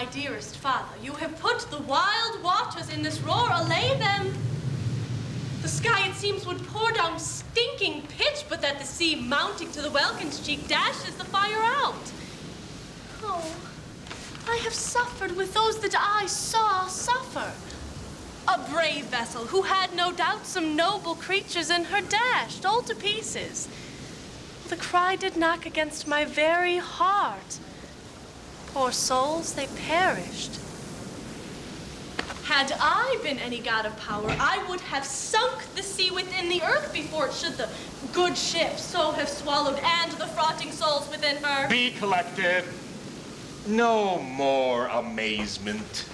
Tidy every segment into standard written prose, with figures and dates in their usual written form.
my dearest father, you have put the wild waters in this roar, allay them. The sky, it seems, would pour down stinking pitch, but that the sea, mounting to the welkin's cheek, dashes the fire out. Oh, I have suffered with those that I saw suffer. A brave vessel who had no doubt some noble creatures in her dashed all to pieces. The cry did knock against my very heart. Poor souls, they perished. Had I been any god of power, I would have sunk the sea within the earth before it should the good ship so have swallowed and the frotting souls within her. Be collected. No more amazement.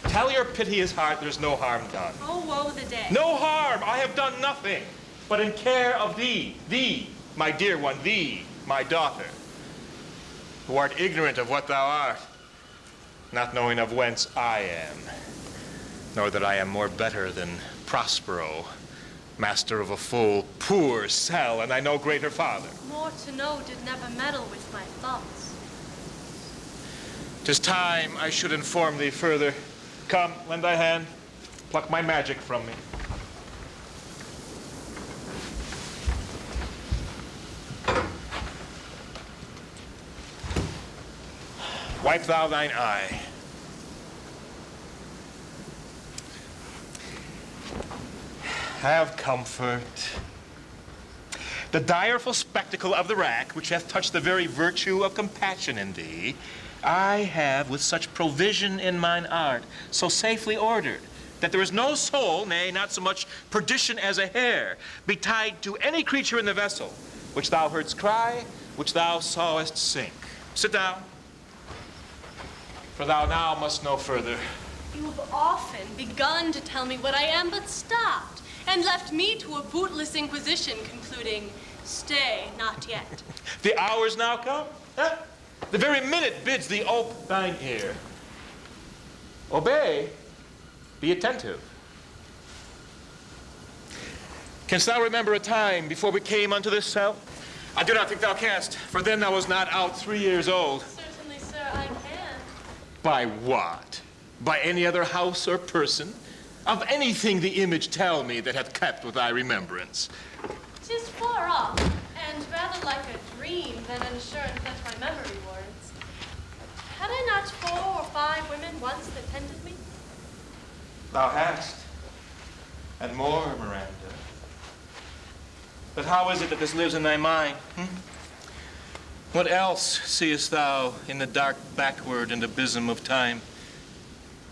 Tell your piteous heart there's no harm done. Oh, woe the day. No harm. I have done nothing, but in care of thee, my dear one, thee, my daughter, who art ignorant of what thou art, not knowing of whence I am, nor that I am more better than Prospero, master of a full, poor cell, and I know greater father. More to know did never meddle with my thoughts. 'Tis time I should inform thee further. Come, lend thy hand, pluck my magic from me. Wipe thou thine eye. Have comfort. The direful spectacle of the rack, which hath touched the very virtue of compassion in thee, I have with such provision in mine art, so safely ordered, that there is no soul, nay, not so much perdition as a hair, betide to any creature in the vessel, which thou heardst cry, which thou sawest sink. Sit down, for thou now must know further. You have often begun to tell me what I am, but stopped, and left me to a bootless inquisition, concluding, stay, not yet. The hour's now come, huh? The very minute bids thee ope thine ear. Obey, be attentive. Canst thou remember a time before we came unto this cell? I do not think thou canst, for then thou was not out 3 years old. Certainly, sir, I can. By what? By any other house or person? Of anything the image tell me that hath kept with thy remembrance? 'Tis far off, and rather like a dream than an assurance that my memory warrants. Had I not 4 or 5 women once that tended me? Thou hast, and more, Miranda. But how is it that this lives in thy mind? What else seest thou in the dark backward and abysm of time?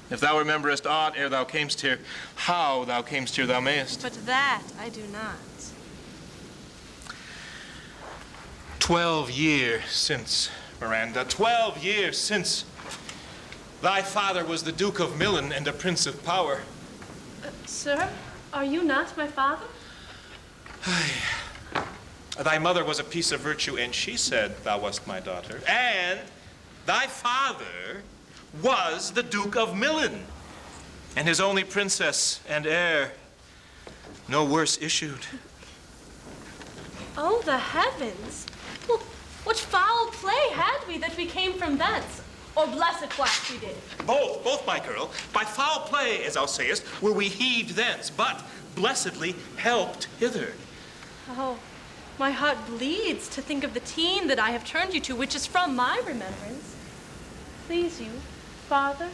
If thou rememberest aught ere thou camest here, how thou camest here thou mayest. But that I do not. 12 years since, Miranda, 12 years since thy father was the Duke of Milan and a prince of power. Sir, are you not my father? Thy mother was a piece of virtue, and she said thou wast my daughter. And thy father was the Duke of Milan, and his only princess and heir, no worse issued. Oh, the heavens! Well, what foul play had we that we came from thence? Or blessed wax we did? Both, my girl. By foul play, as thou sayest, were we heaved thence, but blessedly helped hither. Oh, my heart bleeds to think of the teen that I have turned you to, which is from my remembrance. Please you, Father?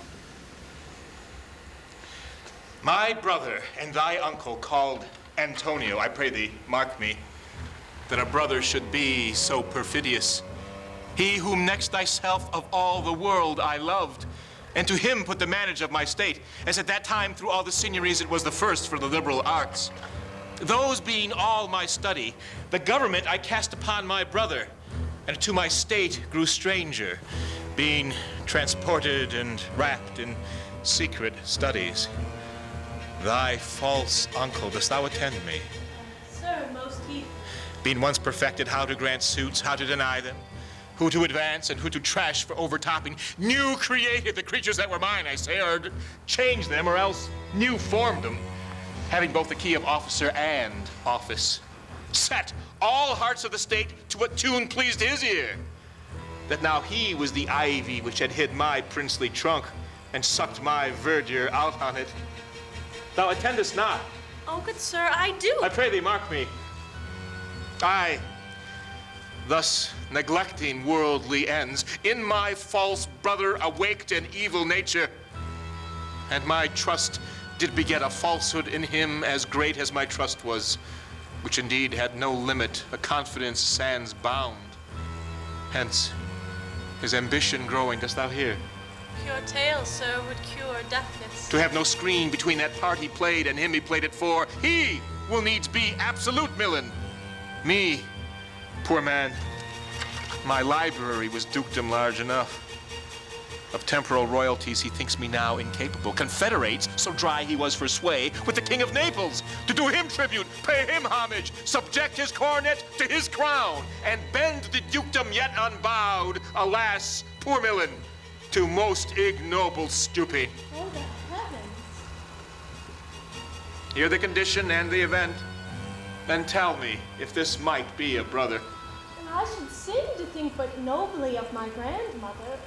My brother and thy uncle called Antonio, I pray thee, mark me, that a brother should be so perfidious. He whom next thyself of all the world I loved, and to him put the manage of my state, as at that time through all the signories it was the first for the liberal arts. Those being all my study, the government I cast upon my brother, and to my state grew stranger, being transported and wrapped in secret studies. Thy false uncle, dost thou attend me? Sir, most he... Being once perfected how to grant suits, how to deny them, who to advance and who to trash for overtopping, new created the creatures that were mine, I say, or changed them, or else new formed them, having both the key of officer and office. Set all hearts of the state to what tune pleased his ear. that now he was the ivy which had hid my princely trunk and sucked my verdure out on it. Thou attendest not. Oh, good sir, I do. I pray thee, mark me. I, thus neglecting worldly ends, in my false brother awaked an evil nature, and my trust did beget a falsehood in him as great as my trust was, which indeed had no limit, a confidence sans bound. Hence, his ambition growing, dost thou hear? Your tale, sir, would cure deafness. To have no screen between that part he played and him he played it for. He will needs be absolute villain. Me, poor man, my library was dukedom large enough. Of temporal royalties he thinks me now incapable. Confederates, so dry he was for sway, with the King of Naples, to do him tribute, pay him homage, subject his coronet to his crown, and bend the dukedom yet unbowed, alas, poor Millen, to most ignoble stooping. Oh, the heavens. Hear the condition and the event, then tell me if this might be a brother. And I should sing to think but nobly of my grandmother.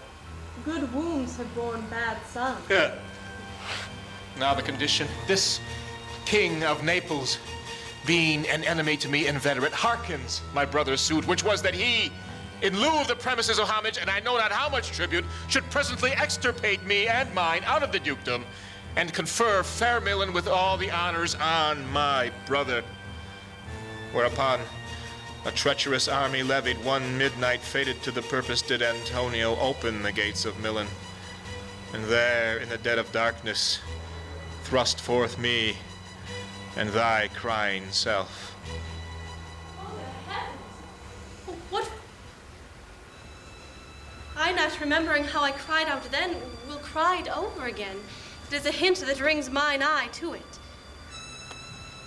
Good wounds have borne bad sons. Yeah. Now the condition. This King of Naples, being an enemy to me inveterate, hearkens my brother's suit, which was that he, in lieu of the premises of homage, and I know not how much tribute, should presently extirpate me and mine out of the dukedom, and confer fair Millen with all the honors on my brother. Whereupon a treacherous army levied one midnight fated to the purpose did Antonio open the gates of Millen, and there in the dead of darkness thrust forth me and thy crying self. Oh, the heavens! What? I, not remembering how I cried out then, will cry it over again. It is a hint that rings mine eye to it.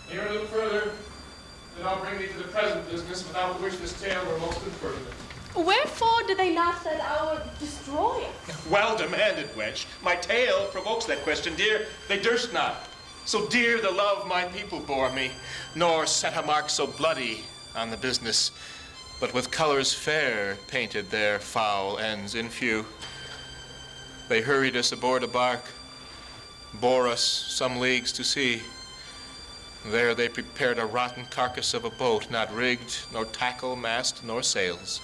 Here a little further, then I'll bring thee to the present business, without which this tale were most impertinent. Wherefore did they not that hour destroy it? Well demanded, wench. My tale provokes that question, dear. They durst not. So dear the love my people bore me, nor set a mark so bloody on the business, but with colors fair painted their foul ends in few. They hurried us aboard a bark, bore us some leagues to sea. There they prepared a rotten carcass of a boat, not rigged, nor tackle, mast, nor sails.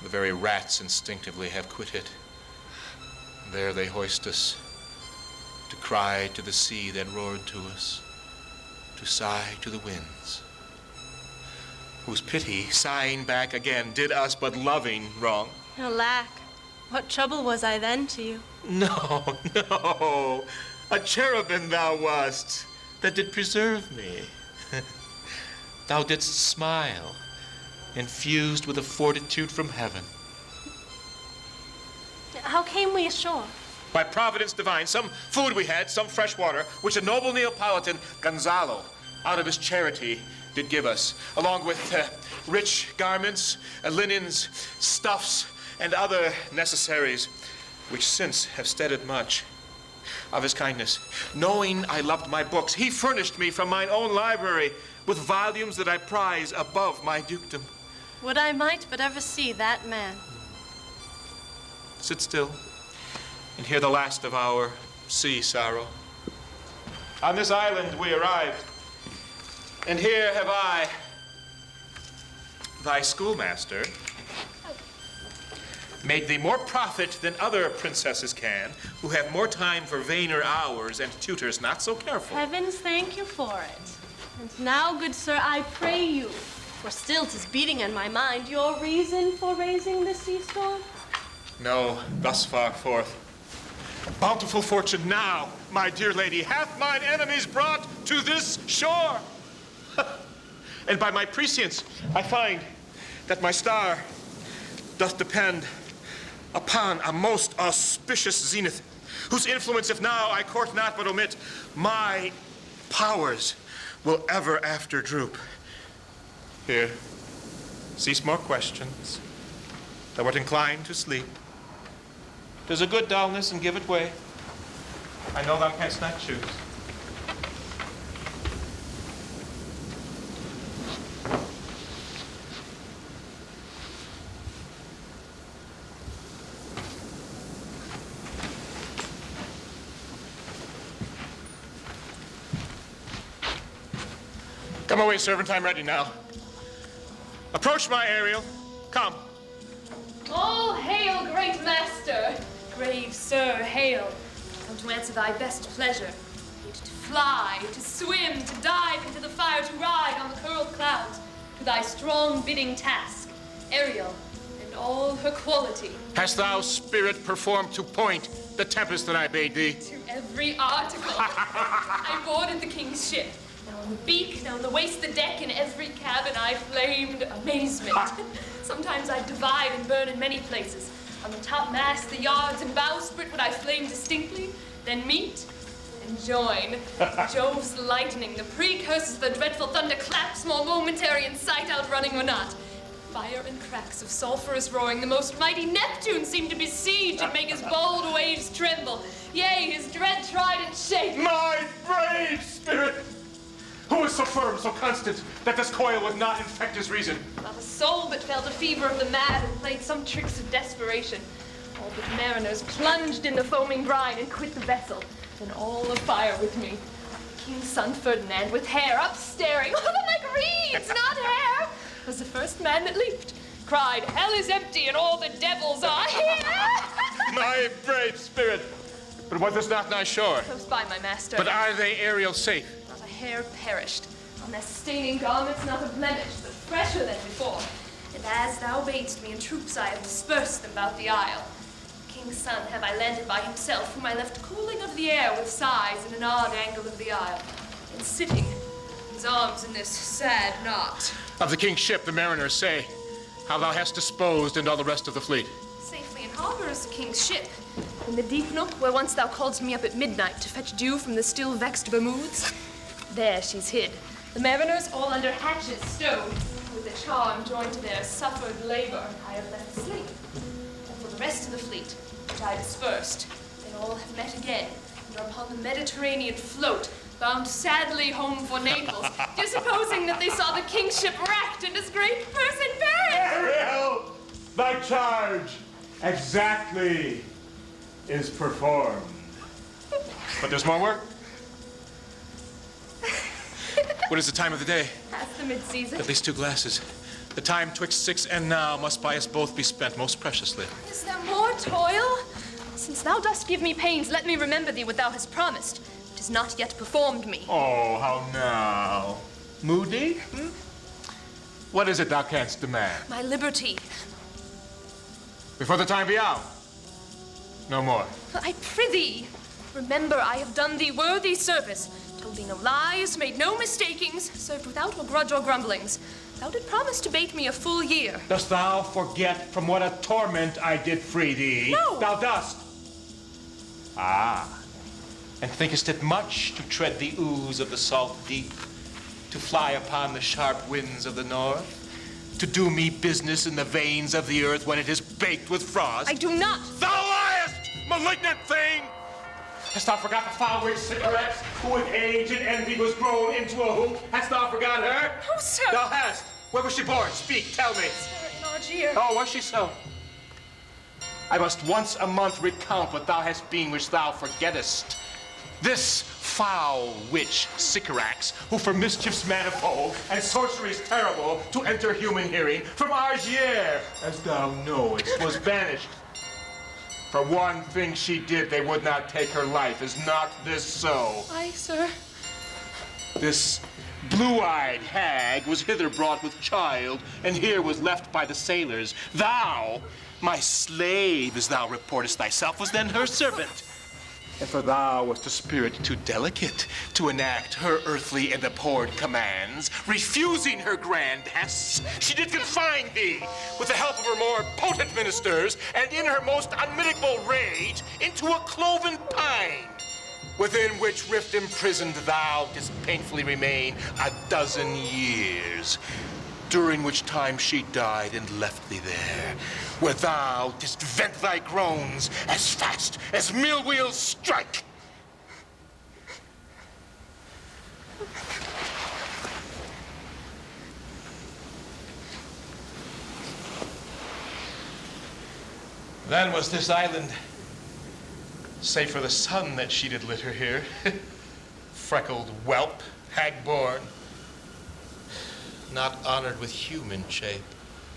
The very rats instinctively have quit it. There they hoist us, to cry to the sea that roared to us, to sigh to the winds, whose pity, sighing back again, did us but loving wrong. Alack, what trouble was I then to you? No, no, a cherubim thou wast, that did preserve me. Thou didst smile, infused with a fortitude from heaven. How came we ashore? By providence divine, some food we had, some fresh water, which a noble Neapolitan, Gonzalo, out of his charity, did give us, along with rich garments, linens, stuffs, and other necessaries, which since have steaded much. Of his kindness, knowing I loved my books, he furnished me from mine own library with volumes that I prize above my dukedom. Would I might but ever see that man. Sit still and hear the last of our sea sorrow. On this island we arrived, and here have I, thy schoolmaster, made thee more profit than other princesses can, who have more time for vainer hours and tutors not so careful. Heavens thank you for it. And now, good sir, I pray you, for still 'tis beating in my mind, your reason for raising the sea storm? No, thus far forth. Bountiful fortune now, my dear lady, hath mine enemies brought to this shore. And by my prescience, I find that my star doth depend upon a most auspicious zenith, whose influence, if now I court not but omit, my powers will ever after droop. Here, cease more questions. Thou art inclined to sleep. 'Tis a good dullness, and give it way. I know thou canst not choose. Come away, servant. I'm ready now. Approach my Ariel. Come. All hail, great master! Grave sir, hail. Come to answer thy best pleasure. Be it to fly, to swim, to dive into the fire, to ride on the curled clouds. To thy strong bidding task, Ariel, and all her quality. Hast thou, spirit, performed to point the tempest that I bade thee? To every article. I boarded the king's ship. Now on the beak, now on the waist, the deck, in every cabin I flamed amazement. Sometimes I'd divide and burn in many places. On the top mast, the yards and bowsprit would I flame distinctly, then meet and join. Jove's lightning, the precursors of the dreadful thunderclaps, more momentary in sight, outrunning or not. Fire and cracks of sulphurous roaring, the most mighty Neptune seemed to besiege and make his bold waves tremble. Yea, his dread trident shake. My brave spirit! Who is so firm, so constant, that this coil would not infect his reason? Not a soul but felt a fever of the mad and played some tricks of desperation. All but mariners plunged in the foaming brine and quit the vessel, then all afire with me. King's son Ferdinand, with hair up staring, like reeds, not hair, was the first man that leaped, cried, hell is empty and all the devils are here. My brave spirit! But was this not nigh shore? Close by, my master. But are they, Ariel, safe? Not a hair perished. On their staining garments not a blemish, but fresher than before. And as thou badest me in troops, I have dispersed them about the isle. King's son have I landed by himself, whom I left cooling of the air with sighs in an odd angle of the isle, and sitting, his arms in this sad knot. Of the king's ship, the mariners say, how thou hast disposed and all the rest of the fleet. Safely in harbor is the king's ship. In the deep nook where once thou calledst me up at midnight to fetch dew from the still vexed Bermudes, there she's hid. The mariners all under hatches stowed, with a charm joined to their suffered labor I have left asleep. And for the rest of the fleet, which I dispersed, they all have met again, and are upon the Mediterranean float, bound sadly home for Naples, supposing that they saw the king's ship wrecked and his great person perished. Ariel, thy charge exactly is performed. But there's more work. What is the time of the day? Past the mid-season. At least 2 glasses. The time twixt 6 and now must by us both be spent most preciously. Is there more toil? Since thou dost give me pains, let me remember thee what thou hast promised. It is not yet performed me. Oh, how now? Moody? What is it thou canst demand? My liberty. Before the time be out. No more. I prithee, remember I have done thee worthy service, told thee no lies, made no mistakings, served without or grudge or grumblings. Thou did promise to bate me a full year. Dost thou forget from what a torment I did free thee? No. Thou dost. Ah. And thinkest it much to tread the ooze of the salt deep, to fly upon the sharp winds of the north, to do me business in the veins of the earth when it is baked with frost? I do not. Thou liest, malignant thing! Hast thou forgot the foul-witch cigarettes, who with age and envy was grown into a hoop? Hast thou forgot her? No, sir. Thou hast. Where was she born? Speak, tell me. Sir, in Algiers. Oh, was she so? I must once a month recount what thou hast been which thou forgettest. This foul witch, Sycorax, who for mischiefs manifold and sorceries terrible to enter human hearing, from Algiers, as thou knowest, was banished. For one thing she did, they would not take her life. Is not this so? Aye, sir. This blue-eyed hag was hither brought with child, and here was left by the sailors. Thou, my slave, as thou reportest thyself, was then her servant. And for thou wast a spirit too delicate to enact her earthly and abhorred commands, refusing her grand hests, she did confine thee, with the help of her more potent ministers, and in her most unmitigable rage, into a cloven pine, within which rift imprisoned thou didst painfully remain 12 years, during which time she died and left thee there, where thou didst vent thy groans as fast as mill wheels strike. Then was this island save for the sun that she did litter here, freckled whelp, hag-born. not honored with human shape.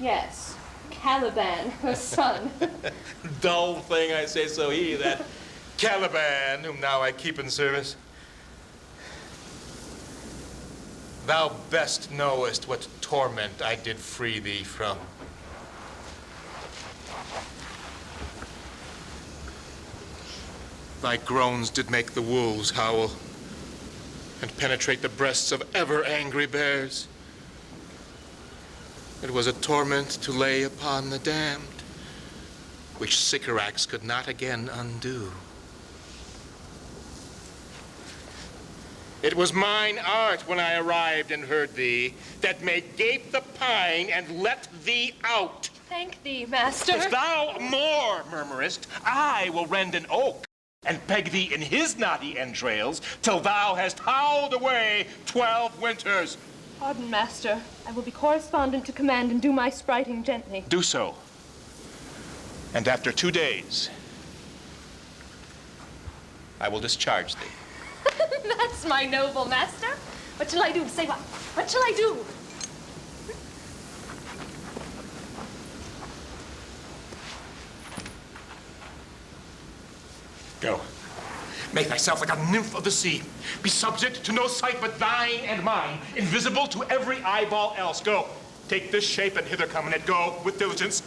Yes, Caliban, her son. Dull thing, I say so he, that Caliban, whom now I keep in service. Thou best knowest what torment I did free thee from. Thy groans did make the wolves howl, and penetrate the breasts of ever-angry bears. It was a torment to lay upon the damned, which Sycorax could not again undo. It was mine art, when I arrived and heard thee, that made gape the pine and let thee out. Thank thee, master. If thou more murmurest, I will rend an oak and peg thee in his knotty entrails till thou hast howled away 12 winters. Pardon, master. I will be correspondent to command and do my spriting gently. Do so. And after 2 days, I will discharge thee. That's my noble master. What shall I do? Say what? What shall I do? Go. Make thyself like a nymph of the sea. Be subject to no sight but thine and mine, invisible to every eyeball else. Go. Take this shape and hither come in it. Go with diligence.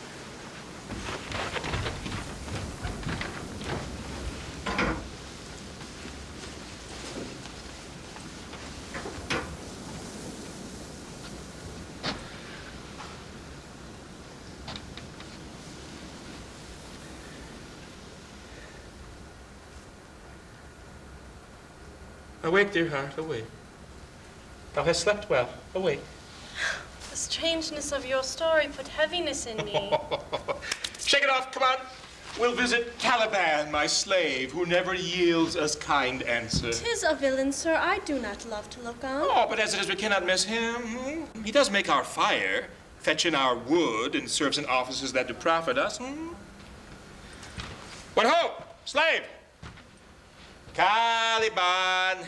Awake, dear heart, awake. Thou hast slept well. Awake. The strangeness of your story put heaviness in me. Shake it off, come on. We'll visit Caliban, my slave, who never yields us kind answer. 'Tis a villain, sir, I do not love to look on. Oh, but as it is, we cannot miss him. He does make our fire, fetch in our wood, and serves in offices that do profit us. What ho, slave! Caliban,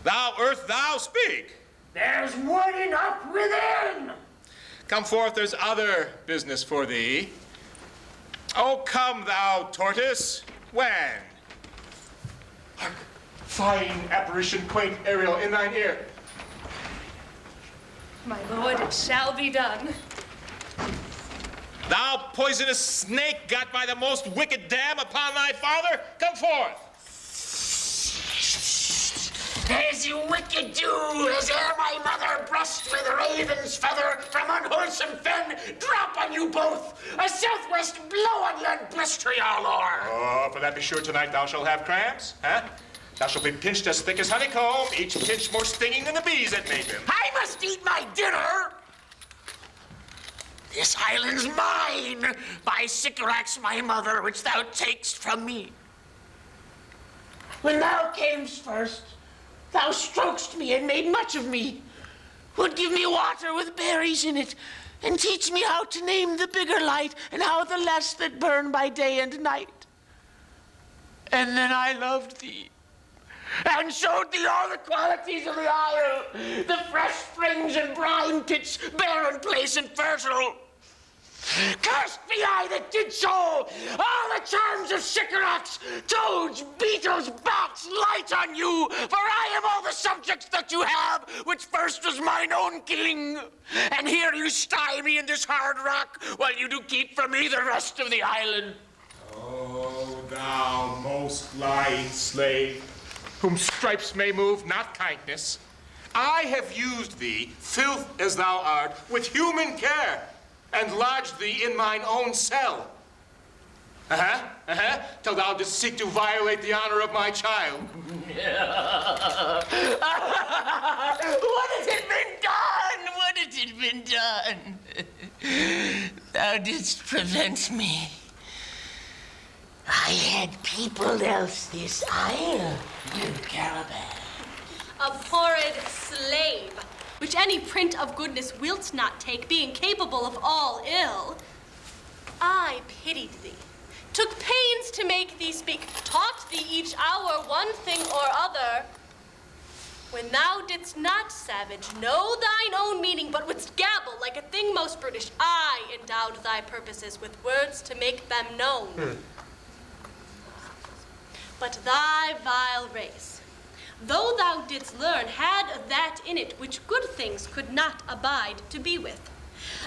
thou earth, thou speak. There's wood enough within. Come forth, there's other business for thee. Oh, come, thou tortoise, when? Hark, fine apparition, quaint Ariel, in thine ear. My lord, it shall be done. Thou poisonous snake, got by the most wicked dam upon thy father, come forth. As you wicked do, as ere my mother breast with raven's feather from unwholesome fen drop on you both, a southwest blow on you and blister your lore. Oh, for that be sure tonight thou shalt have cramps, huh? Thou shalt be pinched as thick as honeycomb, each pinch more stinging than the bees that made them. I must eat my dinner. This island's mine, by Sycorax my mother, which thou takest from me. When thou camest first, thou strokest me and made much of me, would give me water with berries in it, and teach me how to name the bigger light and how the less that burn by day and night. And then I loved thee, and showed thee all the qualities of the isle, the fresh springs and brine pits, barren place and fertile. Cursed be I that did so! All the charms of Sycorax, toads, beetles, bats, light on you, for I am all the subjects that you have, which first was mine own king. And here you sty me in this hard rock, while you do keep from me the rest of the island. Oh, thou most lying slave, whom stripes may move, not kindness, I have used thee, filth as thou art, with human care, and lodged thee in mine own cell. Till thou didst seek to violate the honor of my child. What has it been done? What has it been done? Thou didst prevent me. I had peopled else this isle, you Caliban. Abhorred slave, which any print of goodness wilt not take, being capable of all ill. I pitied thee, took pains to make thee speak, taught thee each hour one thing or other. When thou didst not, savage, know thine own meaning, but wouldst gabble like a thing most brutish, I endowed thy purposes with words to make them known. But thy vile race, though thou didst learn, had that in it which good things could not abide to be with.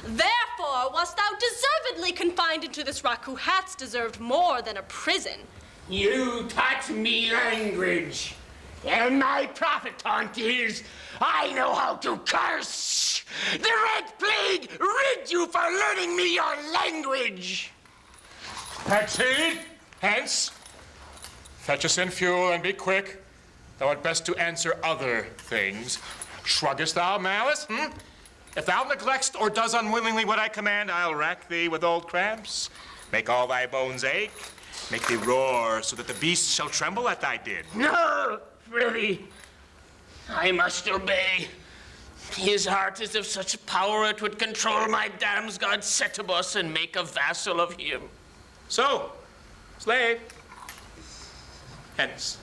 Therefore wast thou deservedly confined into this rock, who hadst deserved more than a prison. You taught me language, and my profit taunt is, I know how to curse. The Red Plague rid you for learning me your language. That's it. Hence, fetch us in fuel and be quick. Thou art best to answer other things. Shruggest thou malice? If thou neglectst or does unwillingly what I command, I'll rack thee with old cramps, make all thy bones ache, make thee roar so that the beasts shall tremble at thy din. No, really, I must obey. His heart is of such power it would control my damned god Setibus and make a vassal of him. So, slave, hence.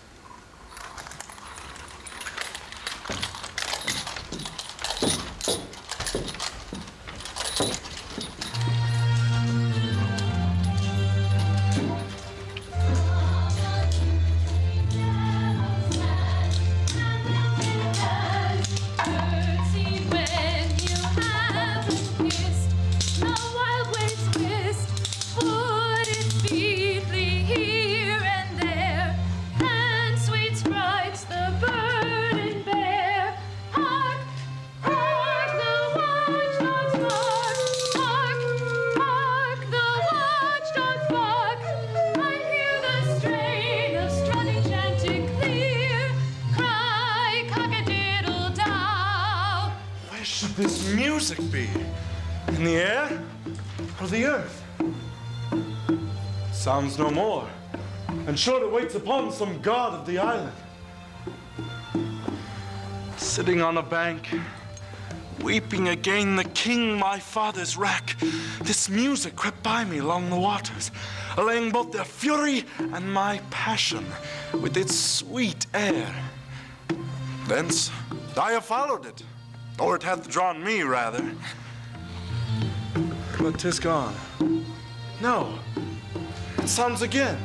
This music be? In the air or the earth? Sounds no more, and sure it waits upon some god of the island. Sitting on a bank, weeping again the king my father's wrack, this music crept by me along the waters, allaying both their fury and my passion with its sweet air. Thence I have followed it, or it hath drawn me, rather. But 'tis gone. No, it sounds again.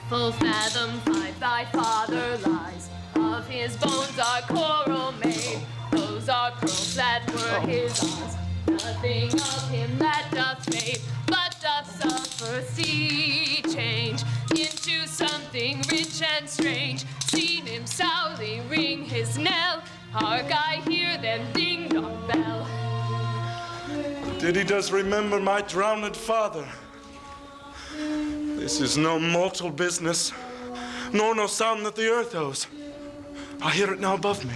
Full fathom 5 thy father lies, of his bones are coral made. Those are pearls that were his eyes. Nothing of him that doth fade, but doth suffer sea change into something rich and strange. Seen him sourly ring his knell, hark, I hear them ding dong bell. Did he does remember my drowned father? This is no mortal business, nor no sound that the earth owes. I hear it now above me.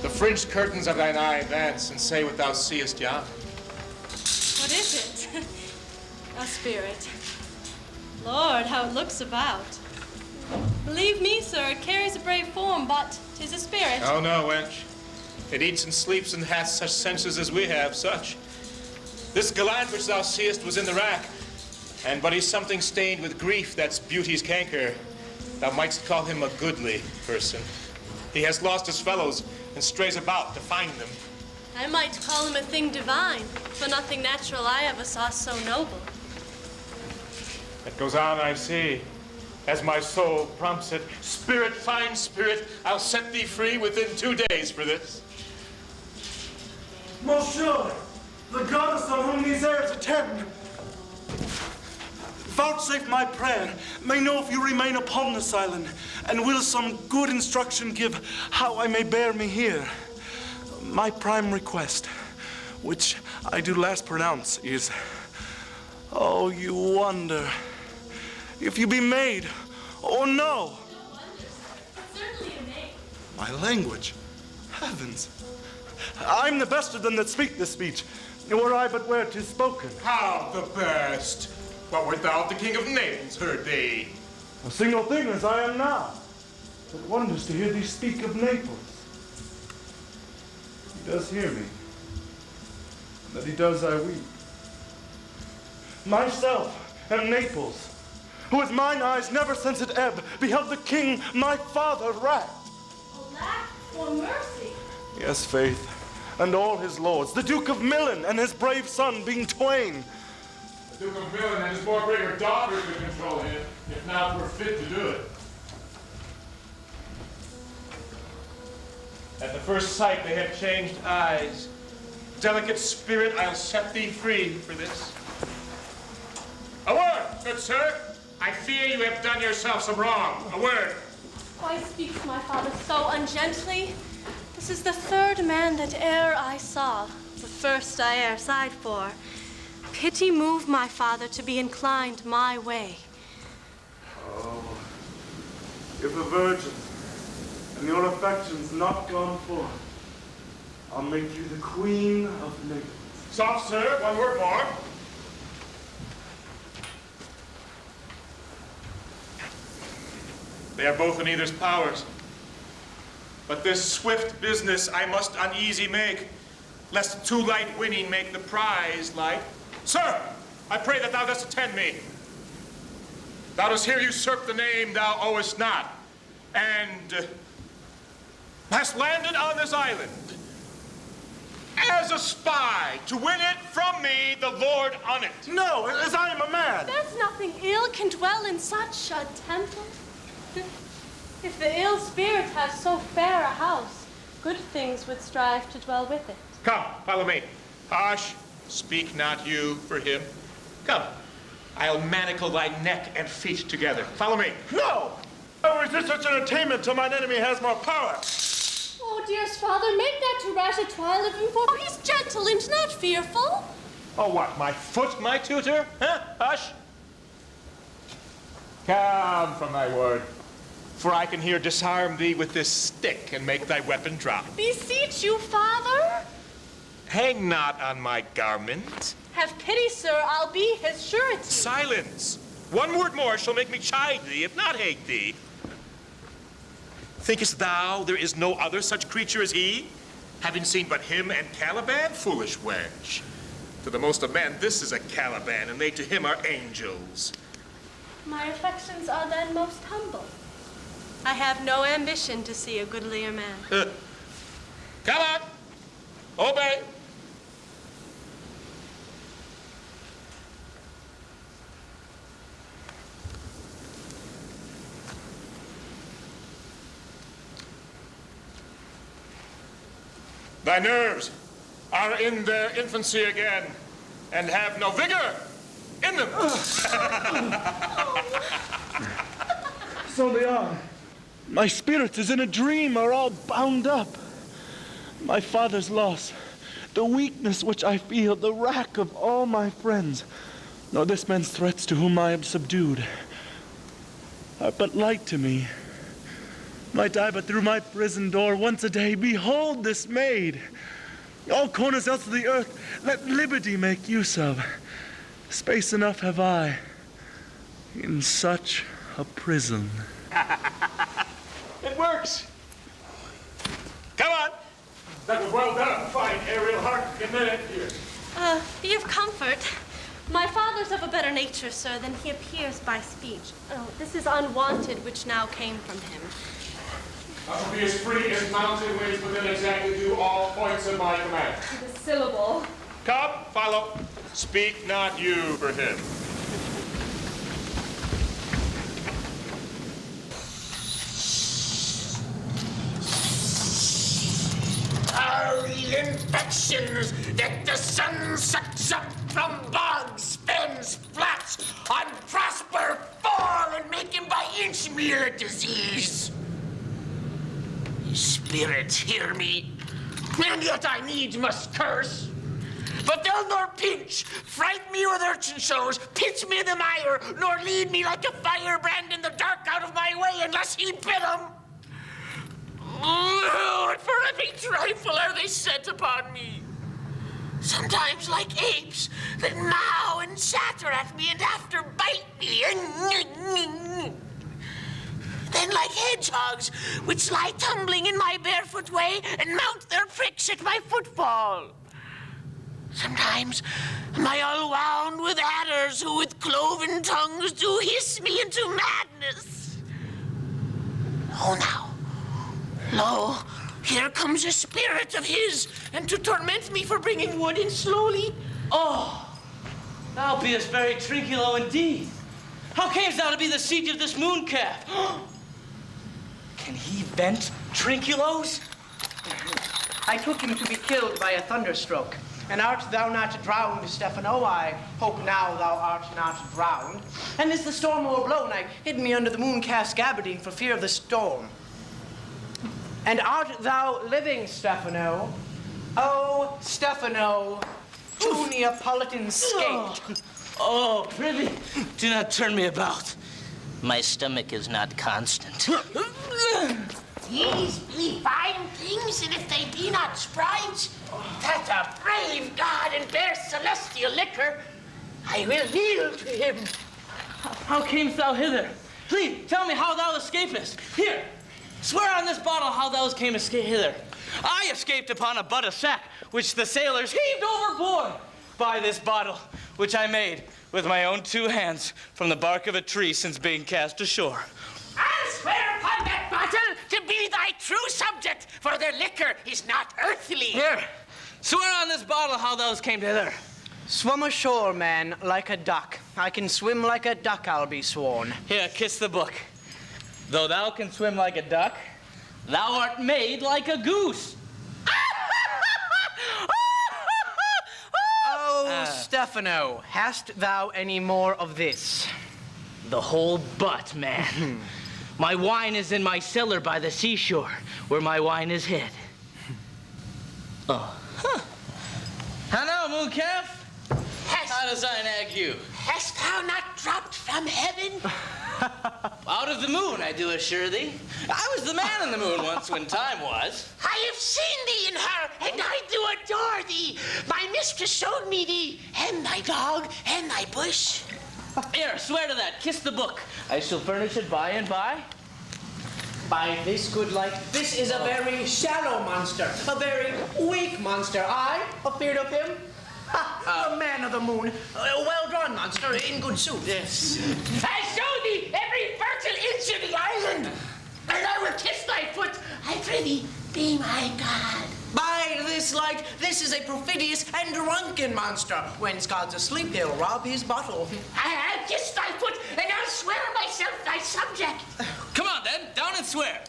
The fringed curtains of thine eye advance and say what thou seest yonder. What is it? A spirit. Lord, how it looks about. Believe me, sir, it carries a brave form, but 'tis a spirit. Oh, no, wench. It eats and sleeps and hath such senses as we have, such. This gallant which thou seest was in the rack, and but he's something stained with grief that's beauty's canker. Thou mightst call him a goodly person. He has lost his fellows and strays about to find them. I might call him a thing divine, for nothing natural I ever saw so noble. It goes on, I see, as my soul prompts it. Spirit, fine spirit, I'll set thee free within 2 days for this. Most surely, the goddess on whom these airs attend, vouchsafe my prayer, may know if you remain upon this island, and will some good instruction give how I may bear me here. My prime request, which I do last pronounce, is, oh, you wonder if you be made or no. Certainly a name. My language, heavens, I'm the best of them that speak this speech, were I but where 'tis spoken. How the best? What wert thou, the king of names, heard thee? A single thing as I am now. It wonders to hear thee speak of Naples. He does hear me, and that he does I weep. Myself am Naples, who with mine eyes never since it ebb beheld the king my father racked. Alack, for mercy. Yes, faith, and all his lords, the Duke of Milan and his brave son being twain. The Duke of Milan and his more braver daughter could control him, if now 'twere fit to do it. At the first sight they have changed eyes. Delicate spirit, I'll set thee free for this. A word, good sir. I fear you have done yourself some wrong. A word. Why speaks my father so ungently? This is the third man that e'er I saw, the first I e'er sighed for. Pity move my father to be inclined my way. Oh, if a virgin and your affections not gone forth, I'll make you the queen of Naples. Soft, sir, one word more. They are both in either's powers. But this swift business I must uneasy make, lest too light winning make the prize light. Sir, I pray that thou dost attend me. Thou dost here usurp the name thou owest not, and hast landed on this island as a spy to win it from me, the Lord on it. No, as I am a man. There's nothing ill can dwell in such a temple. If the ill spirit has so fair a house, good things would strive to dwell with it. Come, follow me. Hush, speak not you for him. Come, I'll manacle thy neck and feet together. Follow me. No! I will resist such entertainment till mine enemy has more power. Oh, dearest father, make not too rash a trial of him, for he's gentle and not fearful. Oh, what, my foot, my tutor? Huh? Hush. Come from thy word, for I can here disarm thee with this stick and make thy weapon drop. Beseech you, father. Hang not on my garment. Have pity, sir, I'll be his surety. Silence. One word more shall make me chide thee, if not hate thee. Thinkest thou there is no other such creature as he? Having seen but him and Caliban, foolish wench. To the most of men, this is a Caliban, and they to him are angels. My affections are then most humble. I have no ambition to see a goodlier man. Come on, obey. Thy nerves are in their infancy again, and have no vigor in them. So they are. My spirit is in a dream, are all bound up. My father's loss, the weakness which I feel, the wrack of all my friends, nor this man's threats to whom I am subdued, are but light to me. Might I but through my prison door once a day behold this maid, all corners else of the earth let liberty make use of. Space enough have I in such a prison. It works. Come on. That was well done. Fine, Ariel. Hark a minute here. Be of comfort. My father's of a better nature, sir, than he appears by speech. Oh, this is unwanted, which now came from him. I will be as free as mountain winds within exactly due all points of my command. The syllable. Come, follow. Speak not you for him. Foul infections that the sun sucks up from bogs, fens, flats, on Prosper fall and make him by inch meal a disease. Spirits hear me, and yet I needs must curse. But they'll nor pinch, fright me with urchin shows, pitch me in the mire, nor lead me like a firebrand in the dark out of my way unless he bid 'em. Oh, and for every trifle are they set upon me. Sometimes like apes that mow and chatter at me and after bite me. men like hedgehogs, which lie tumbling in my barefoot way and mount their pricks at my footfall. Sometimes am I all wound with adders who with cloven tongues do hiss me into madness. Oh, now, lo, here comes a spirit of his, and to torment me for bringing wood in slowly. Oh, thou beest very Trinculo indeed. How camest thou to be the siege of this moon calf? Can he vent Trinculos? I took him to be killed by a thunderstroke. And art thou not drowned, Stephano? I hope now thou art not drowned. And as the storm o'erblown, I hid me under the mooncalf's gabardine for fear of the storm. And art thou living, Stephano? Oh, Stephano, to Neapolitan skate. Oh, prithee, do not turn me about. My stomach is not constant. These be fine things, and if they be not sprites, that a brave God and bear celestial liquor, I will kneel to him. How camest thou hither? Please, tell me how thou escapest. Here, swear on this bottle how thou camest hither. I escaped upon a butt of sack, which the sailors heaved overboard. By this bottle, which I made with my own 2 hands from the bark of a tree since being cast ashore. I'll swear upon that bottle to be thy true subject, for their liquor is not earthly. Here, swear on this bottle how thou came hither. Swim ashore, man, like a duck. I can swim like a duck, I'll be sworn. Here, kiss the book. Though thou can swim like a duck, thou art made like a goose. Oh, Stephano, hast thou any more of this? The whole butt, man. My wine is in my cellar by the seashore, where my wine is hid. Oh. Huh. How now, mooncalf? How does thine ague? Hast thou not dropped from heaven? Out of the moon, I do assure thee. I was the man in the moon once when time was. I have seen thee in her, and I do adore thee. My mistress showed me thee, and thy dog, and thy bush. Here, swear to that. Kiss the book. I shall furnish it by and by. By this good light, this is a very shallow monster, a very weak monster. I, afeard of him? The man of the moon, a well-drawn monster, in good sooth. Yes. I show thee every fertile inch of the island, and I will kiss thy foot. I pray thee, be my God. By this light, this is a perfidious and drunken monster. When God's asleep, he'll rob his bottle. I'll kiss thy foot, and I'll swear myself thy subject. Come on, then. Down and swear.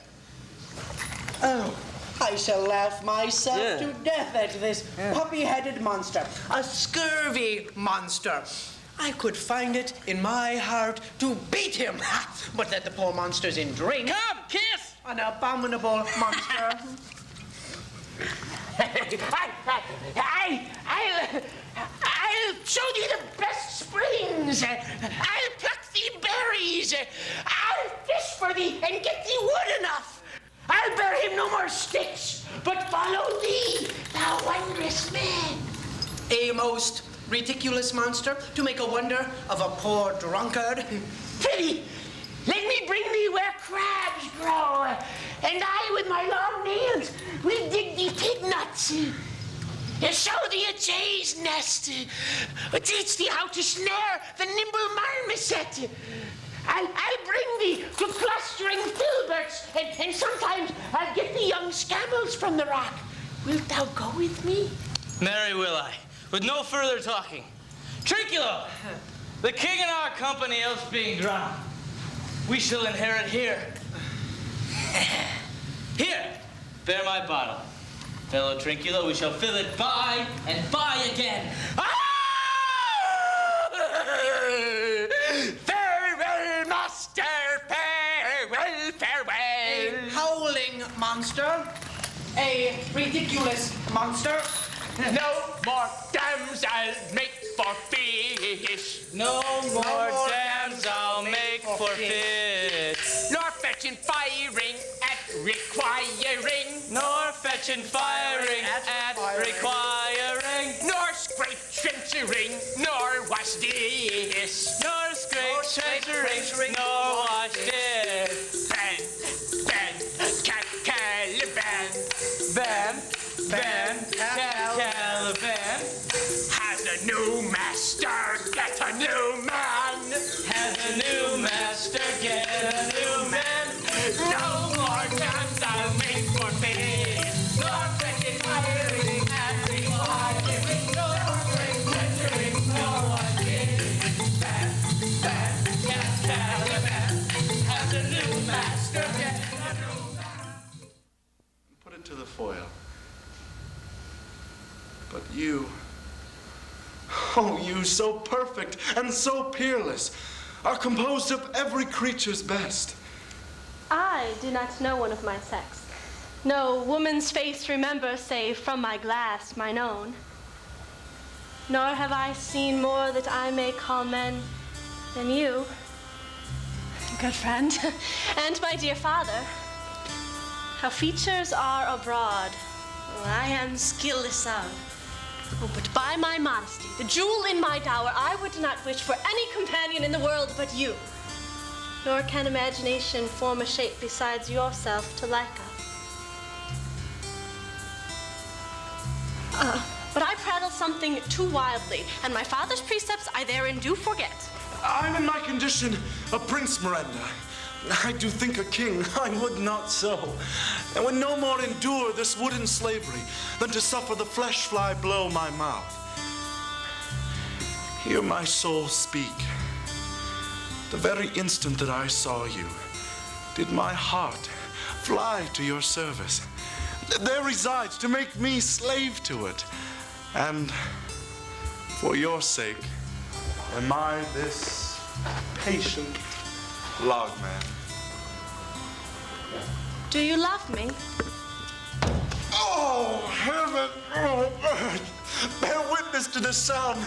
Oh, I shall laugh myself Yeah. to death at this puppy-headed monster, a scurvy monster. I could find it in my heart to beat him, but that the poor monster's in drink. Come, kiss! An abominable monster. I'll show thee the best springs. I'll pluck thee berries. I'll fish for thee and get thee wood enough. I'll bear him no more sticks, but follow thee, thou wondrous man. A most ridiculous monster to make a wonder of a poor drunkard. Prithee, let me bring thee where crabs grow, and I with my long nails will dig thee pig nuts. Show thee a jay's nest, teach thee how to snare the nimble marmoset. I'll bring thee to clustering filberts, and sometimes I'll get thee young scammells from the rock. Wilt thou go with me? Marry will I, with no further talking. Trinculo, the king and our company else being drowned, we shall inherit here. Here, bear my bottle. Fellow Trinculo, we shall fill it by and by again. Farewell, master, farewell, farewell. A howling monster. A ridiculous monster. No more dams I'll make for fish. No more dams I'll make for fish. Nor fetching firing at requiring. Nor fetching firing at requiring. Nor scrape trenchering, nor wash dish. Nor scrape treachery, nor wash dish. Caliban Has a new master, get a new man. has a new master, get a new man. No more guns I'll make for me. Nor second hiring and requiring. No great treasuring, no one is. Caliban has a new master, get a new man. Put it to the foil. But you, oh, you so perfect and so peerless, are composed of every creature's best. I do not know one of my sex. No woman's face remember, save from my glass mine own. Nor have I seen more that I may call men than you, good friend, and my dear father. How features are abroad, I am skillless of. Oh, but by my modesty, the jewel in my dower, I would not wish for any companion in the world but you. Nor can imagination form a shape besides yourself to like of. But I prattle something too wildly, and my father's precepts I therein do forget. I'm in my condition a Prince Miranda. I do think a king, I would not so. And would no more endure this wooden slavery than to suffer the flesh fly blow my mouth. Hear my soul speak. The very instant that I saw you, did my heart fly to your service. There resides to make me slave to it. And for your sake, am I this patient logman. Do you love me? Oh, heaven, oh, earth, bear witness to this sound,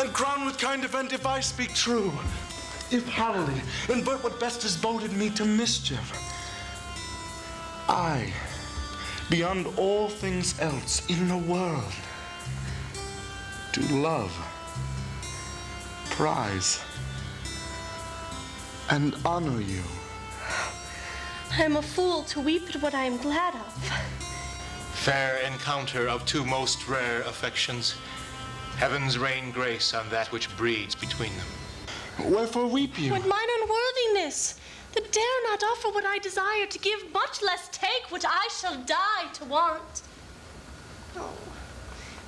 and crown with kind event if I speak true. If hallowly, invert what best has boded me to mischief. I, beyond all things else in the world, do love, prize, and honor you. I am a fool to weep at what I am glad of. Fair encounter of two most rare affections. Heavens rain grace on that which breeds between them. Wherefore weep you? With mine unworthiness, that dare not offer what I desire to give, much less take what I shall die to want. Oh,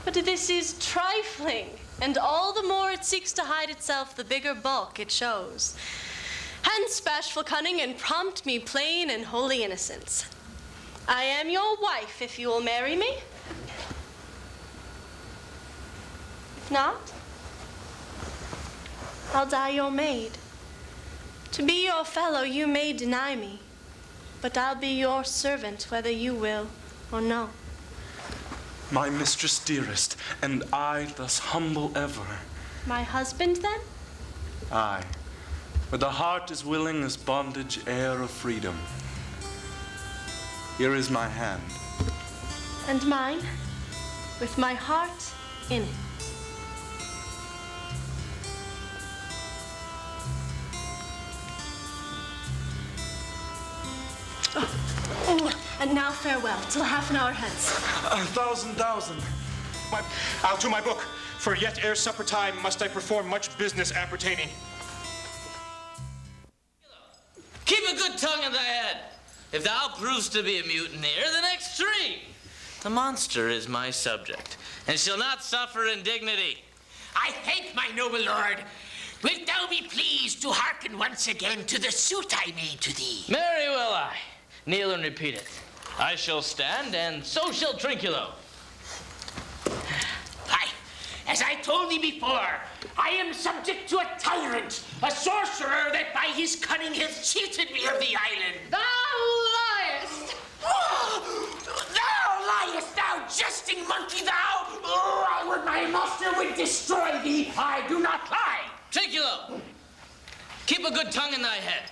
but this is trifling, and all the more it seeks to hide itself, the bigger bulk it shows. Hence, bashful cunning, and prompt me plain and holy innocence. I am your wife, if you will marry me. If not, I'll die your maid. To be your fellow, you may deny me, but I'll be your servant, whether you will or no. My mistress dearest, and I thus humble ever. My husband, then? Aye, with a heart as willing as bondage heir of freedom. Here is my hand. And mine, with my heart in it. Oh, and now farewell, till half an hour hence. 1,000. I'll to my book, for yet ere supper time must I perform much business appertaining. Keep a good tongue in thy head. If thou provest to be a mutineer, then extreme. The monster is my subject, and shall not suffer indignity. I thank my noble lord. Wilt thou be pleased to hearken once again to the suit I made to thee? Marry will I. Kneel and repeat it. I shall stand, and so shall Trinculo. Aye, as I told thee before, I am subject to a tyrant, a sorcerer that by his cunning hath cheated me of the island. Thou liest! Thou liest, thou jesting monkey, thou! I would my master would destroy thee. I do not lie. Trinculo, keep a good tongue in thy head.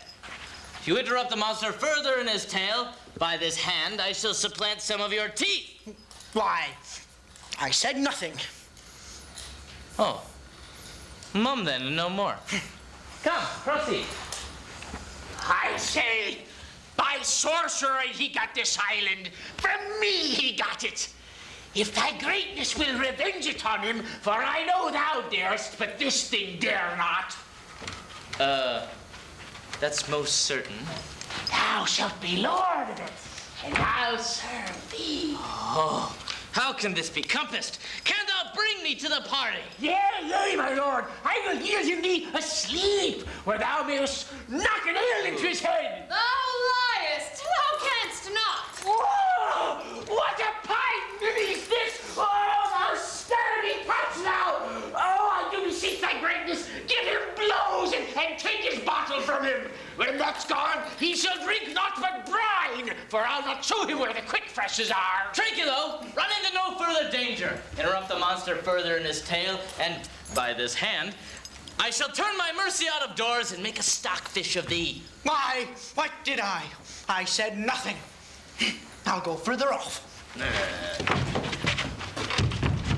If you interrupt the monster further in his tale, by this hand I shall supplant some of your teeth. Why, I said nothing. Oh, mum then, and no more. Come, proceed. I say, by sorcery he got this island. From me he got it. if thy greatness will revenge it on him, for I know thou darest, but this thing dare not. That's most certain. Thou shalt be lord of it, and I'll serve thee. Oh, how can this be compassed? Canst thou bring me to the party? Yea, my lord. I will yield him thee asleep, where thou mayest knock a nail into his head. Thou liest! Thou canst not! Whoa! What a pine beneath this! Oh, thou sturdy touch thou! Oh, I do beseech thy greatness, give him blows and take his bottle from him. When that's gone, he shall drink naught but brine, for I'll not show him where the quick freshes are. Trinculo, run into no further danger. Interrupt the monster further in his tale, and by this hand, I shall turn my mercy out of doors and make a stockfish of thee. Why, what did I? I said nothing. I'll go further off.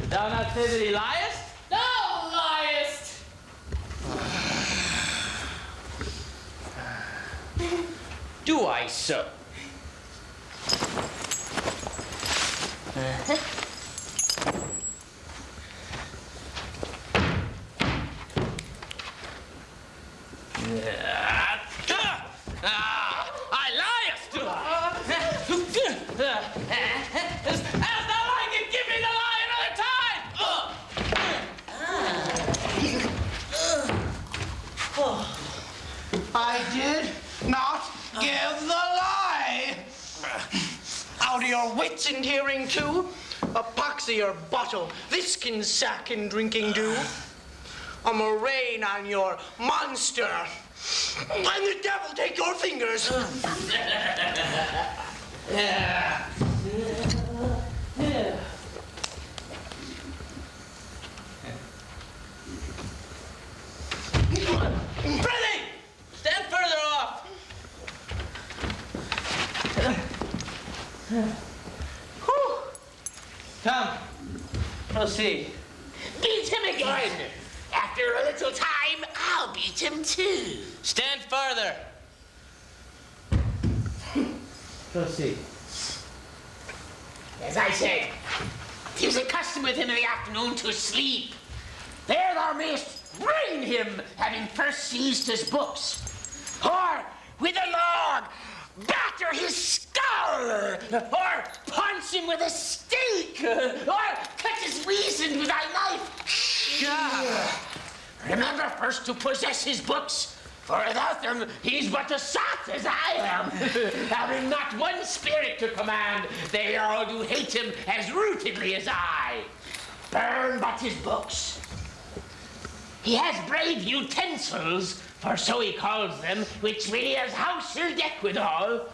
Did thou not say that he liest? Thou liest! Do I so? I liest! As thou like it, give me the lie another time! I did not give the lie. Out of your wits and hearing too? A pox of your bottle, this can sack and drinking do. I'm a rain on your monster. And the devil take your fingers. Prithee! Stand further off! Come, proceed. Beat him again. After a little time, I'll beat him too. Stand further. Proceed. As I said, it was a custom with him in the afternoon to sleep. There thou mayest brain him, having first seized his books. Or, with a log, batter his skull. Or, punch him with a stake. Or, cut his reason with thy knife. Remember first to possess his books, for without them he's but a sot as I am. Having not one spirit to command, they all do hate him as rootedly as I. Burn but his books. He has brave utensils, for so he calls them, which when his house shall deck withal.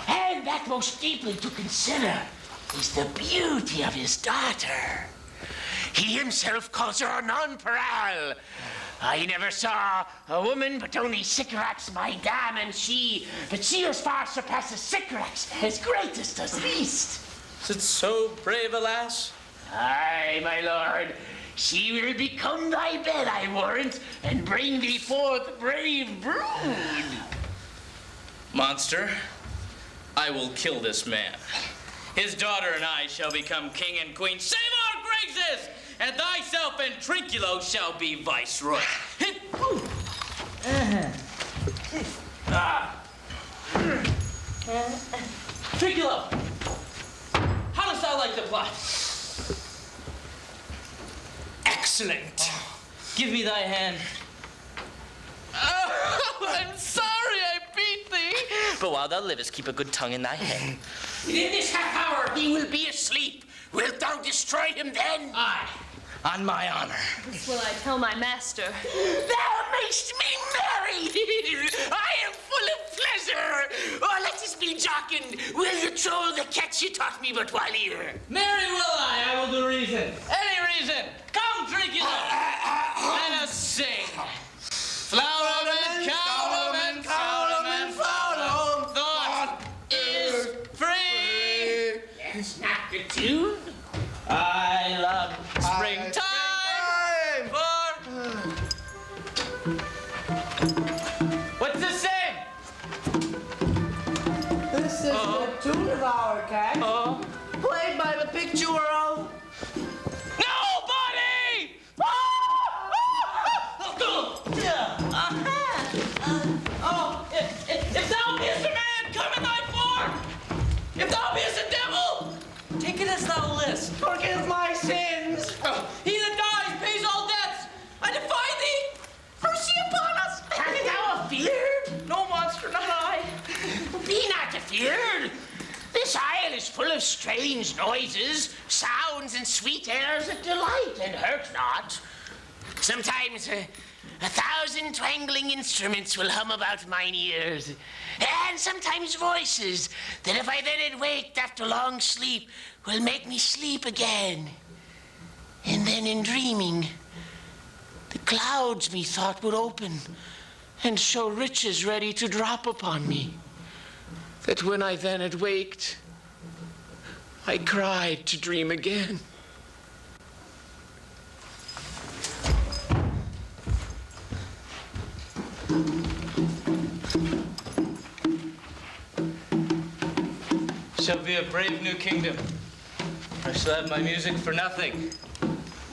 And that most deeply to consider is the beauty of his daughter. He himself calls her a nonpareil. I never saw a woman but only Sycorax, my dam, and she. But she as far surpasses Sycorax, as greatest as least. Is it so brave a lass? Aye, my lord. She will become thy bed, I warrant, and bring thee forth brave brood. Monster, I will kill this man. His daughter and I shall become king and queen. Save our graces! And thyself and Trinculo shall be viceroy. Trinculo, how dost thou like the plot? Excellent. Give me thy hand. Oh, I'm sorry I beat thee. But while thou livest, keep a good tongue in thy head. In this half hour he will be asleep. Wilt thou destroy him then? Aye, on my honor. This will I tell my master. Thou makest me merry. I am full of pleasure. Oh, let us be jocund. Will you troll the catch you taught me but while here? Marry will I will do reason. Any reason. Come, Trinculo. Let us sing. Flowerman, cowlerman, cowlerman, flowerman, thought is free. That's not the tune. I love springtime. What's this say? This is the tune of our cat, played by the picture of strange noises, sounds, and sweet airs that delight and hurt not. Sometimes 1,000 twangling instruments will hum about mine ears, and sometimes voices that if I then had waked after long sleep will make me sleep again. And then in dreaming, the clouds methought would open and show riches ready to drop upon me, that when I then had waked, I cried to dream again. Shall be a brave new kingdom. I shall have my music for nothing.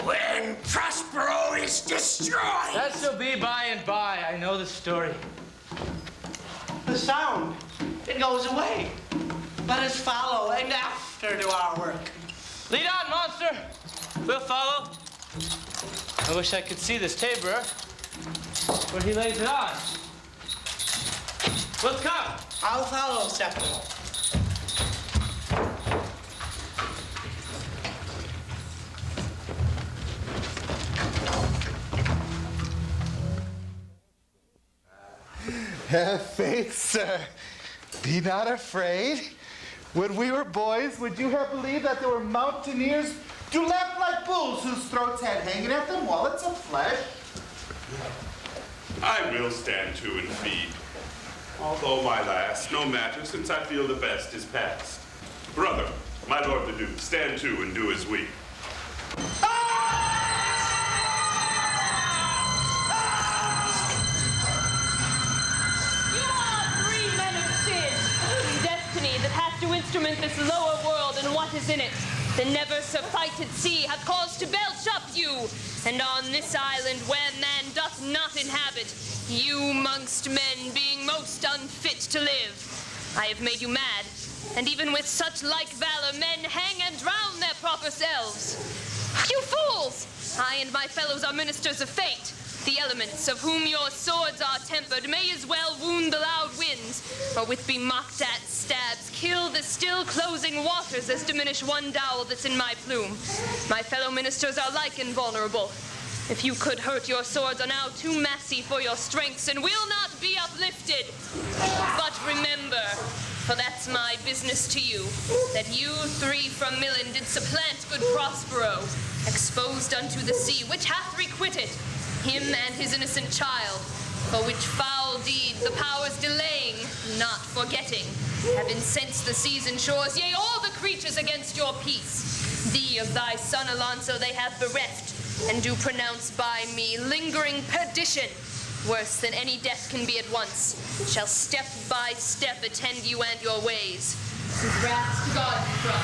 When Prospero is destroyed! That shall be by and by. I know the story. The sound, it goes away. Let us follow and after do our work. Lead on, monster. We'll follow. I wish I could see this tabor where he lays it on. Let's come. I'll follow, Stephano. Have faith, sir. Be not afraid. When we were boys, would you have believed that there were mountaineers who laughed like bulls whose throats had hanging at them wallets of flesh? I will stand to and feed. Although, my lass, no matter, since I feel the best is past. Brother, my lord the Duke, stand to and do as we. That hath to instrument this lower world and what is in it. The never surfeited sea hath caused to belch up you, and on this island where man doth not inhabit, you mongst men being most unfit to live. I have made you mad, and even with such like valor men hang and drown their proper selves. You fools! I and my fellows are ministers of fate. The elements of whom your swords are tempered may as well wound the loud winds, or with be mocked at stabs kill the still closing waters as diminish one dowel that's in my plume. My fellow ministers are like invulnerable. If you could hurt, your swords are now too massy for your strengths and will not be uplifted. But remember, for that's my business to you, that you three from Milan did supplant good Prospero, exposed unto the sea, which hath requited him and his innocent child, for which foul deed the powers delaying, not forgetting, have incensed the seas and shores, yea, all the creatures against your peace. Thee of thy son Alonso they have bereft, and do pronounce by me lingering perdition, worse than any death can be at once, shall step by step attend you and your ways. Whose wrath to God be from,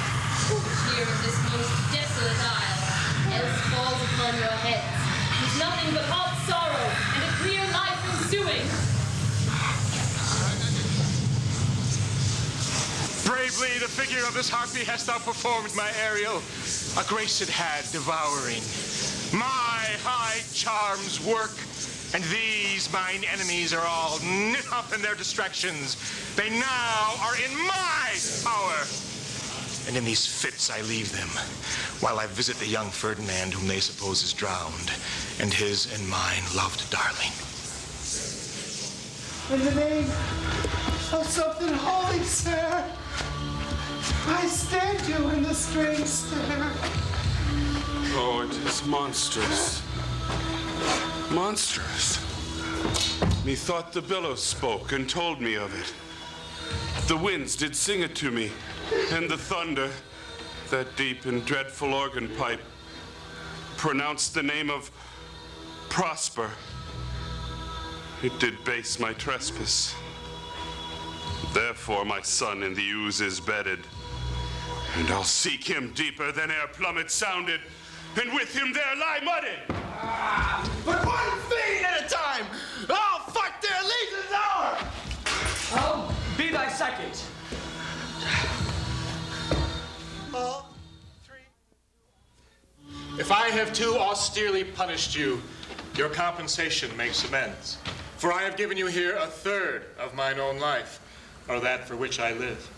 which here in this most desolate isle, else falls upon your heads. Nothing but hot sorrow and a clear life ensuing. Bravely the figure of this harpy hast thou performed, my Ariel. A grace it had, devouring my high charms work, and these mine enemies are all knit up in their distractions. They now are in my power. And in these fits I leave them, while I visit the young Ferdinand whom they suppose is drowned, and his and mine loved darling. In the name of something holy, sir, I stand you in the strange stare. Oh, it is monstrous. Monstrous. Methought the billows spoke and told me of it. The winds did sing it to me, and the thunder, that deep and dreadful organ pipe, pronounced the name of Prosper. It did base my trespass. Therefore my son in the ooze is bedded, and I'll seek him deeper than e'er plummet sounded, and with him there lie mudded. But one thing at a time! I'll fight their legions hour! Oh, be thy second. If I have too austerely punished you, your compensation makes amends. For I have given you here a third of mine own life, or that for which I live.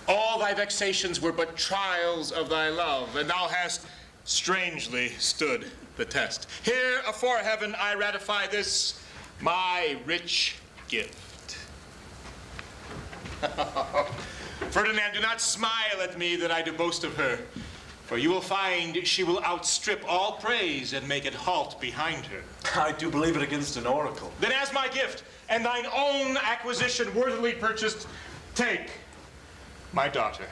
All thy vexations were but trials of thy love, and thou hast strangely stood the test. Here, afore heaven, I ratify this, my rich gift. Ferdinand, do not smile at me that I do boast of her, for you will find she will outstrip all praise and make it halt behind her. I do believe it against an oracle. Then as my gift, and thine own acquisition worthily purchased, take my daughter.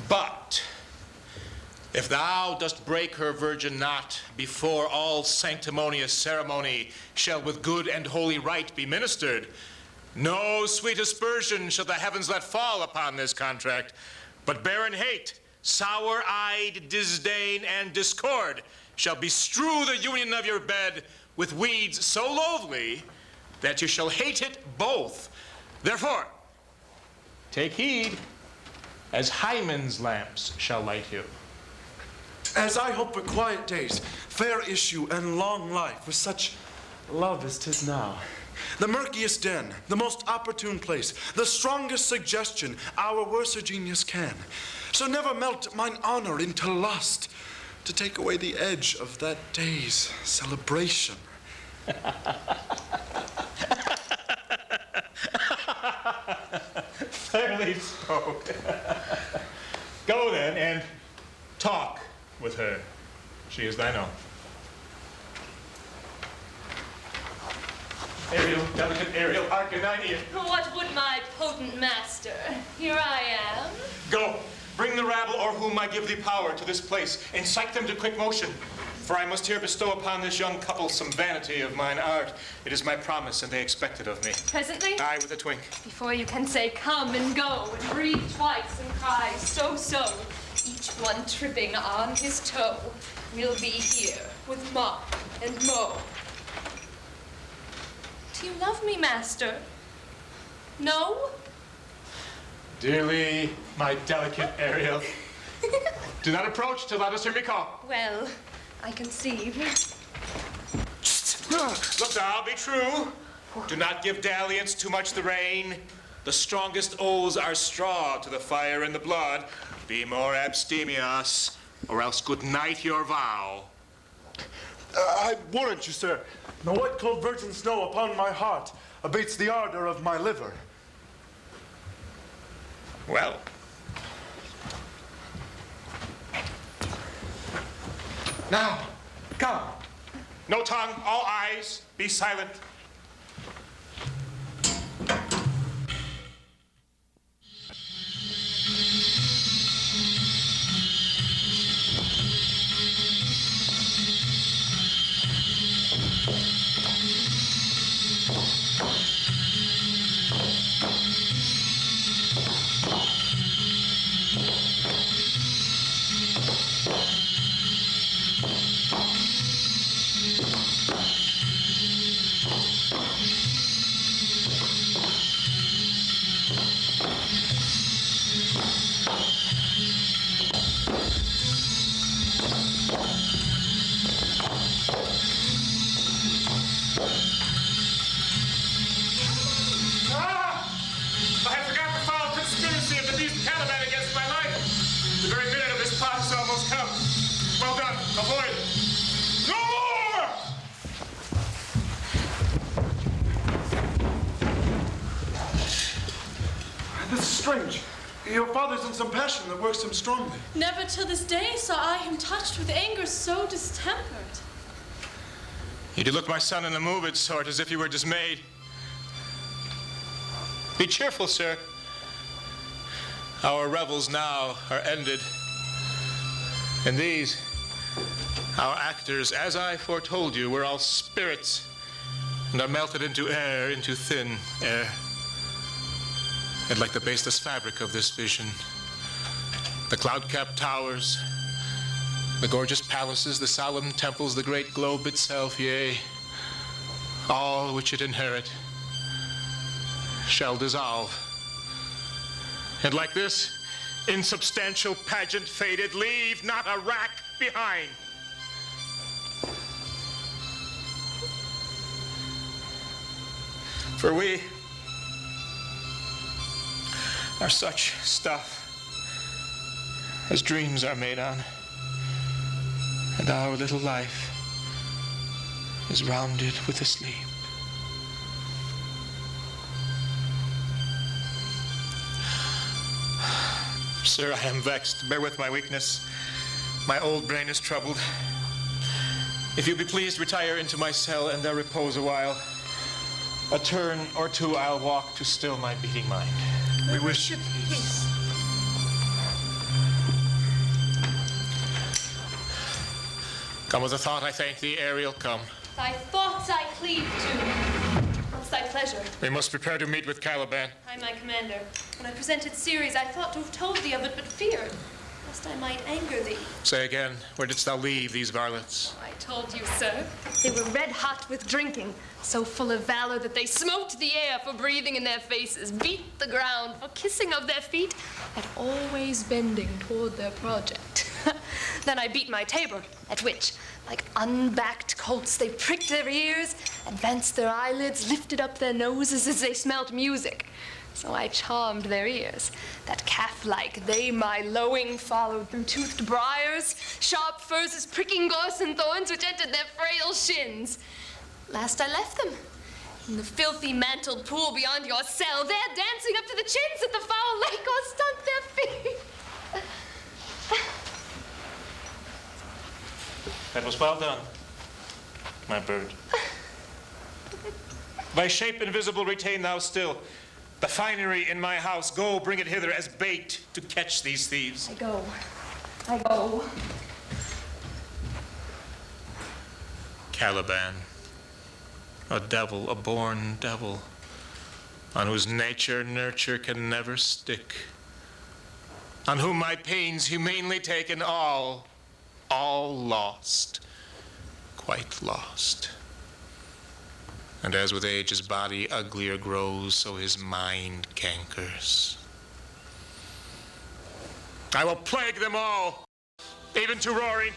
But if thou dost break her virgin knot before all sanctimonious ceremony shall with good and holy rite be ministered, no sweet aspersion shall the heavens let fall upon this contract, but barren hate, sour-eyed disdain, and discord shall bestrew the union of your bed with weeds so loathly that you shall hate it both. Therefore, take heed, as Hymen's lamps shall light you. As I hope for quiet days, fair issue, and long life, with such love as 'tis now. The murkiest den, the most opportune place, the strongest suggestion our worser genius can. So never melt mine honor into lust, to take away the edge of that day's celebration. Fairly spoke. Go then and talk with her. She is thine own. Ariel, delicate Ariel, hearken thine ear. What would my potent master? Here I am. Go, bring the rabble or whom I give thee power to this place. Incite them to quick motion. For I must here bestow upon this young couple some vanity of mine art. It is my promise, and they expect it of me. Presently? Aye, with a twink. Before you can say come and go and breathe twice and cry so, each one tripping on his toe, we'll be here with mop and mow. Do you love me, master? No? Dearly, my delicate Ariel, do not approach till thou dost hear me call. Well, I conceive. Look thou, be true. Do not give dalliance too much the rein. The strongest oaths are straw to the fire and the blood. Be more abstemious, or else good night your vow. I warrant you, sir, the white cold virgin snow upon my heart abates the ardor of my liver. Well. Now, come. No tongue, all eyes, be silent. I had forgot the foul conspiracy of the beast Caliban against my life. The very minute of this plot is almost come. Well done. Avoid. No more! This is strange. Your father's in some passion that works him strongly. Never till this day saw I him touched with anger so distempered. You do look, my son, in the moved sort, as if you were dismayed. Be cheerful, sir. Our revels now are ended. And these, our actors, as I foretold you, were all spirits, and are melted into air, into thin air. And like the baseless fabric of this vision, the cloud-capped towers, the gorgeous palaces, the solemn temples, the great globe itself, yea, all which it inherit, shall dissolve. And like this insubstantial pageant faded, leave not a rack behind. For we are such stuff as dreams are made on, and our little life is rounded with a sleep. Sir, I am vexed. Bear with my weakness. My old brain is troubled. If you be pleased, retire into my cell and there repose a while. A turn or two I'll walk to still my beating mind. We wish you peace. Come with a thought, I thank thee, Ariel, come. Thy thoughts I cleave to. What's thy pleasure? We must prepare to meet with Caliban. I, my commander. When I presented Ceres, I thought to have told thee of it, but feared, lest I might anger thee. Say again, where didst thou leave these varlets? I told you, sir. They were red hot with drinking, so full of valor that they smote the air for breathing in their faces, beat the ground for kissing of their feet, and always bending toward their project. Then I beat my tabor, at which, like unbacked colts, they pricked their ears, advanced their eyelids, lifted up their noses as they smelt music. So I charmed their ears, that calf-like they my lowing followed through toothed briars, sharp furs as pricking gorse and thorns which entered their frail shins. Last I left them, in the filthy mantled pool beyond your cell, there dancing up to the chins at the foul lake or stunk their feet. That was well done, my bird. Thy shape invisible retain thou still. The finery in my house, go bring it hither as bait to catch these thieves. I go. Caliban, a devil, a born devil, on whose nature nurture can never stick, on whom my pains humanely taken, all lost, quite lost. And as with age his body uglier grows, so his mind cankers. I will plague them all, even to roaring.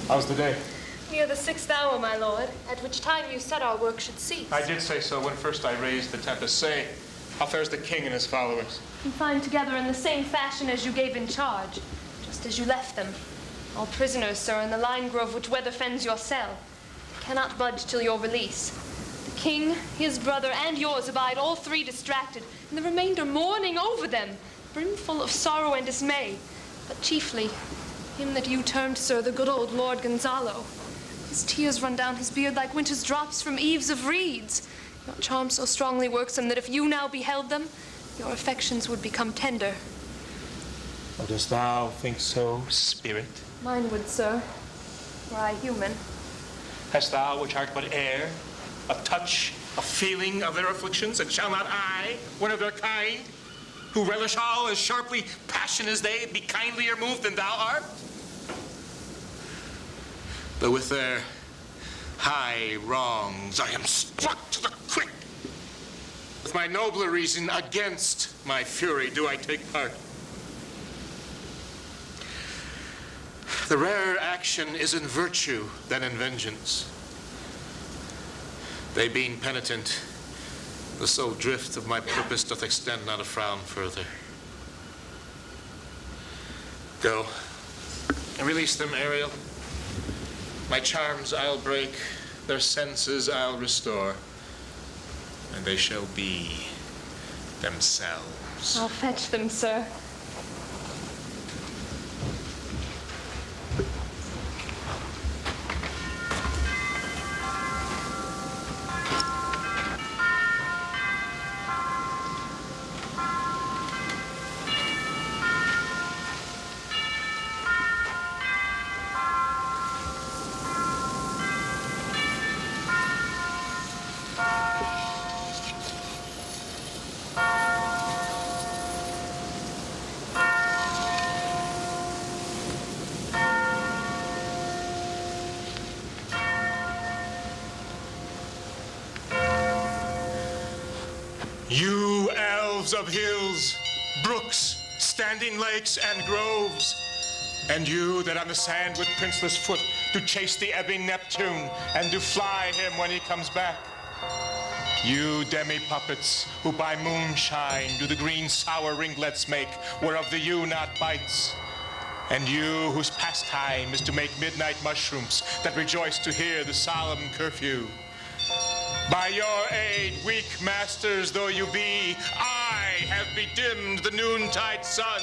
How's the day? Near the 6th hour, my lord, at which time you said our work should cease. I did say so when first I raised the Tempest. Say, how fares the king and his followers? Confined together in the same fashion as you gave in charge, just as you left them. All prisoners, sir, in the lime grove which weather fens your cell. They cannot budge till your release. The king, his brother, and yours abide all three distracted, and the remainder mourning over them, brimful of sorrow and dismay. But chiefly, him that you termed, sir, the good old Lord Gonzalo. His tears run down his beard like winter's drops from eaves of reeds. Your charm so strongly works them that if you now beheld them, your affections would become tender. Or dost thou think so, spirit? Mine would, sir, were I human. Hast thou, which art but air, a touch, a feeling of their afflictions, and shall not I, one of their kind, who relish all as sharply passion as they, be kindlier moved than thou art? Though with their high wrongs I am struck to the quick, with my nobler reason against my fury do I take part. The rarer action is in virtue than in vengeance. They being penitent, the sole drift of my purpose doth extend not a frown further. Go, and release them, Ariel. My charms I'll break, their senses I'll restore, and they shall be themselves. I'll fetch them, sir. You elf groves of hills, brooks, standing lakes, and groves. And you that on the sand with princeless foot do chase the ebbing Neptune and do fly him when he comes back. You demi-puppets who by moonshine do the green sour ringlets make, whereof the ewe not bites. And you whose pastime is to make midnight mushrooms that rejoice to hear the solemn curfew. By your aid, weak masters though you be, I have bedimmed the noontide sun,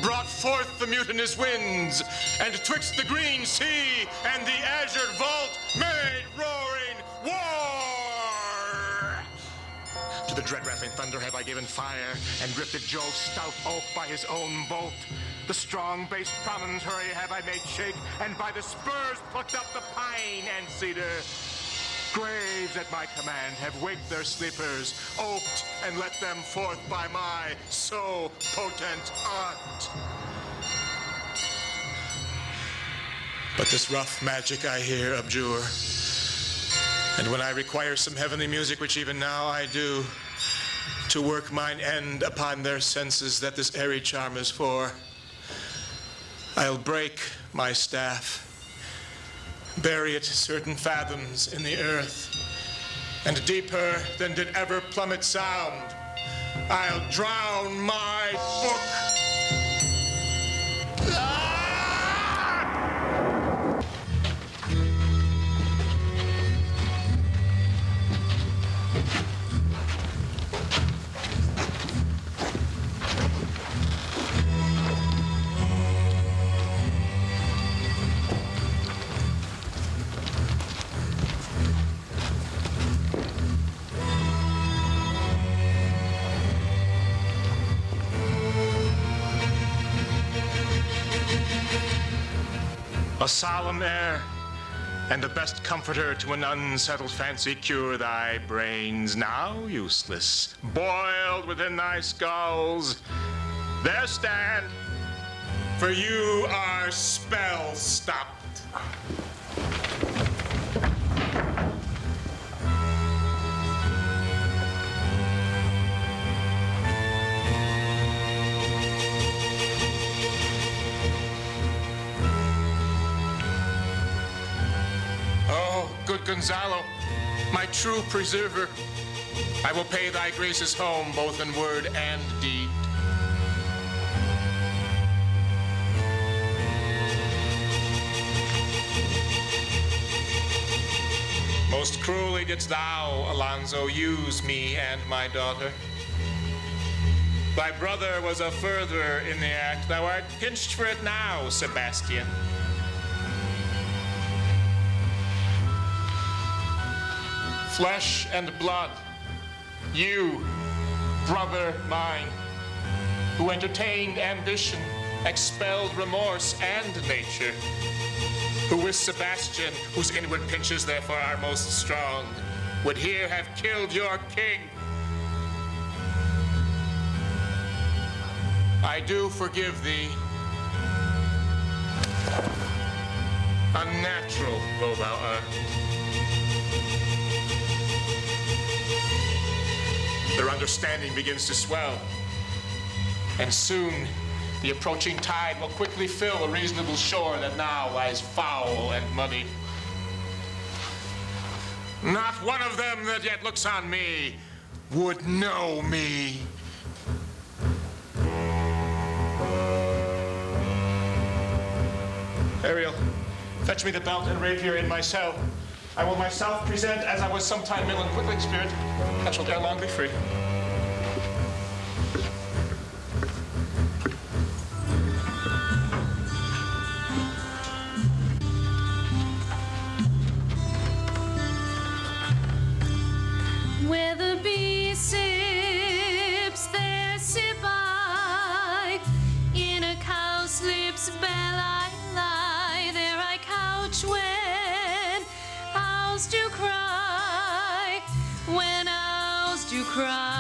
brought forth the mutinous winds, and twixt the green sea and the azure vault made roaring war. To the dread-rattling thunder have I given fire, and rifted Jove's stout oak by his own bolt. The strong-based promontory have I made shake, and by the spurs plucked up the pine and cedar. Graves at my command have waked their sleepers, oped and let them forth by my so potent art. But this rough magic I here abjure, and when I require some heavenly music, which even now I do, to work mine end upon their senses that this airy charm is for, I'll break my staff, bury it certain fathoms in the earth, and deeper than did ever plummet sound, I'll drown my book. A solemn air, and the best comforter to an unsettled fancy cure thy brains, now useless, boiled within thy skulls. There stand, for you are spell stopped. Good Gonzalo, my true preserver, I will pay thy graces home both in word and deed. Most cruelly didst thou, Alonso, use me and my daughter. Thy brother was a furtherer in the act. Thou art pinched for it now, Sebastian. Flesh and blood, you, brother mine, who entertained ambition, expelled remorse and nature, who with Sebastian, whose inward pinches therefore are most strong, would here have killed your king. I do forgive thee, unnatural though thou art. Their understanding begins to swell, and soon the approaching tide will quickly fill a reasonable shore that now lies foul and muddy. Not one of them that yet looks on me would know me. Ariel, fetch me the belt and rapier in my cell. I will myself present as I was sometime mill and quickly spirit, and shall ere long be free. Where the bee sips, there sip I. In a cowslip's bell I lie, there I couch when owls do cry, when owls do cry.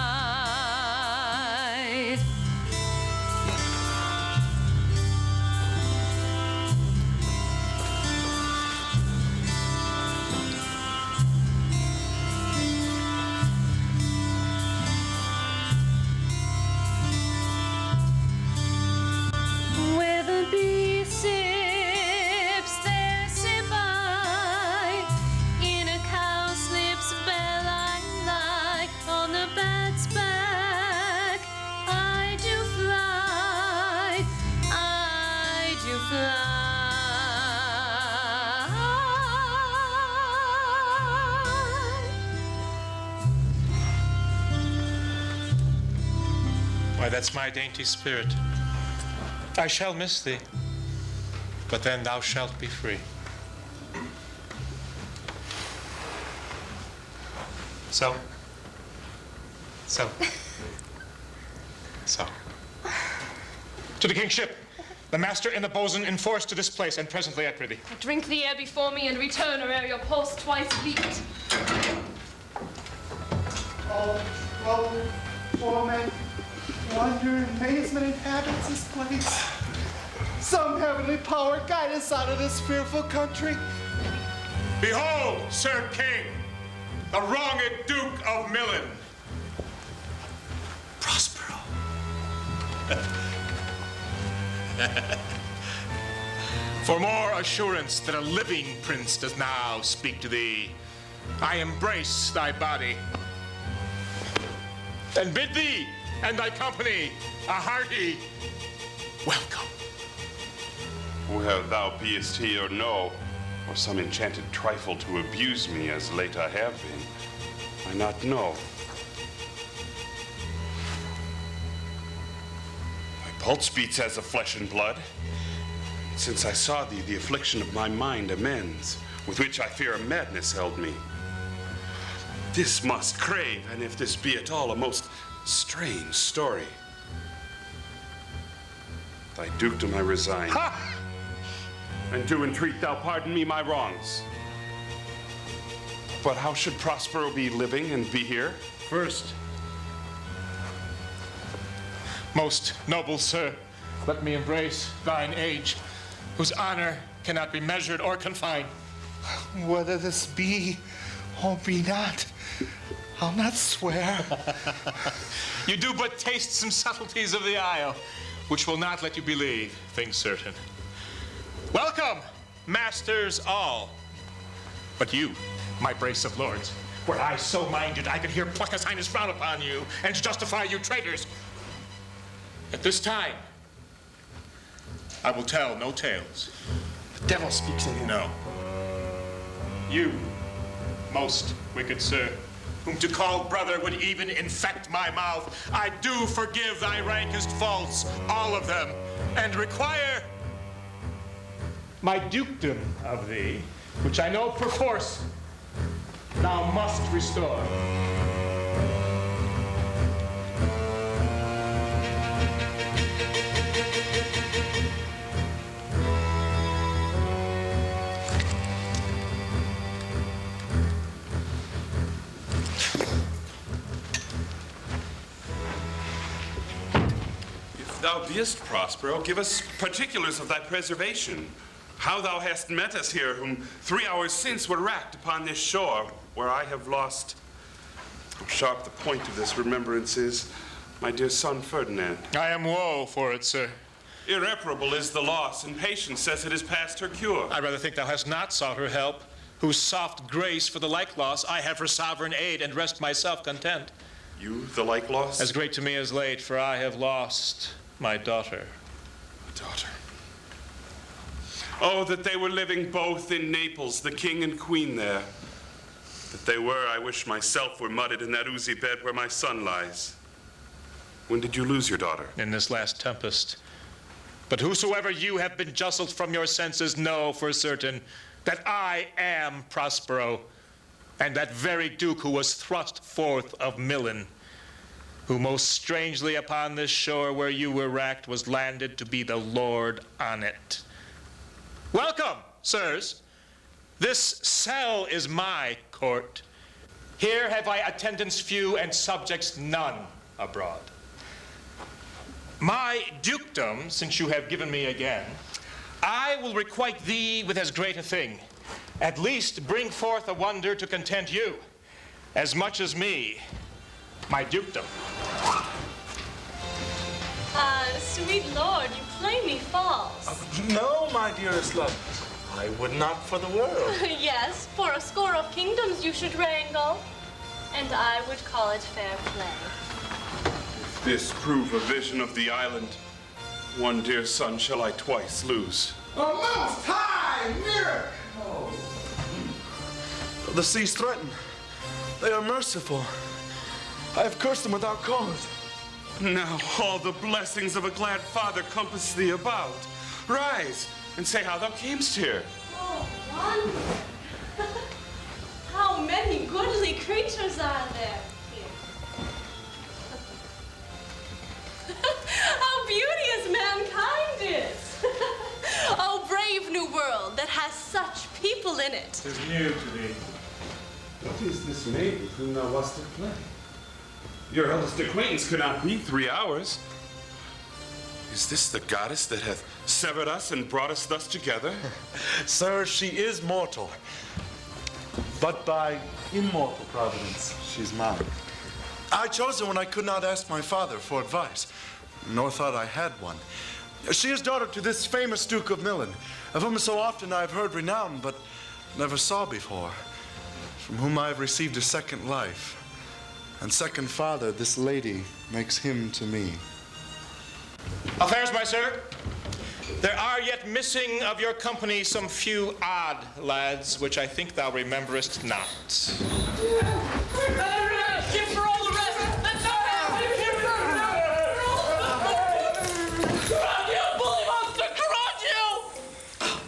Why, that's my dainty spirit. I shall miss thee, but then thou shalt be free. So. To the king's ship. The master and the bosun enforced to this place, and presently I prithee. Drink the air before me and return, or ere your pulse twice beat. All trouble, torment, wonder, amazement inhabits this place. Some heavenly power guide us out of this fearful country. Behold, Sir King, the wronged Duke of Milan. Prospero. For more assurance that a living prince does now speak to thee, I embrace thy body and bid thee and thy company a hearty welcome. Well, thou beest he or no, or some enchanted trifle to abuse me as late I have been, I not know. My pulse beats as of flesh and blood. Since I saw thee, the affliction of my mind amends, with which I fear a madness held me. This must crave, and if this be at all, a most strange story. Thy dukedom I resign, and do entreat thou pardon me my wrongs. But how should Prospero be living and be here? First, most noble sir, let me embrace thine age, whose honor cannot be measured or confined. Whether this be or be not, I'll not swear. You do but taste some subtleties of the isle, which will not let you believe things certain. Welcome, masters all. But you, my brace of lords, were I so minded, I could hear Pluckus Highness frown upon you and justify you traitors. At this time, I will tell no tales. The devil speaks in him. No. You, most wicked sir, whom to call brother would even infect my mouth, I do forgive thy rankest faults, all of them, and require my dukedom of thee, which I know perforce thou must restore. If thou beest Prospero, give us particulars of thy preservation. How thou hast met us here, whom 3 hours since were racked upon this shore, where I have lost. How sharp the point of this remembrance is, my dear son Ferdinand. I am woe for it, sir. Irreparable is the loss, and patience says it is past her cure. I rather think thou hast not sought her help, whose soft grace for the like loss I have for sovereign aid, and rest myself content. You, the like loss? As great to me as late, for I have lost my daughter. A daughter. Oh, that they were living both in Naples, the king and queen there. That they were, I wish myself were mudded in that oozy bed where my son lies. When did you lose your daughter? In this last tempest. But whosoever you have been justled from your senses, know for certain that I am Prospero, and that very duke who was thrust forth of Milan, who most strangely upon this shore where you were racked was landed to be the lord on it. Welcome, sirs. This cell is my court. Here have I attendants few and subjects none abroad. My dukedom, since you have given me again, I will requite thee with as great a thing. At least bring forth a wonder to content you, as much as me, my dukedom. Sweet lord, you play me false. No, my dearest love. I would not for the world. Yes, for a score of kingdoms you should wrangle. And I would call it fair play. If this prove a vision of the island, one dear son shall I twice lose. A most high miracle! The seas threaten. They are merciful. I have cursed them without cause. Now all the blessings of a glad father compass thee about. Rise, and say how thou camest here. Oh, wonder. How many goodly creatures are there here. How beauteous mankind is. Oh, brave new world that has such people in it. 'Tis new to thee. What is this maid with whom thou wast at play? Your eldest acquaintance could not be 3 hours. Is this the goddess that hath severed us and brought us thus together? Sir, she is mortal. But by immortal providence, she's mine. I chose her when I could not ask my father for advice, nor thought I had one. She is daughter to this famous Duke of Milan, of whom so often I have heard renown, but never saw before, from whom I have received a second life. And second father, this lady makes him to me. Affairs, my sir. There are yet missing of your company some few odd lads, which I think thou rememberest not. Give for all the rest. Let's go. You bully monster, Caraccio!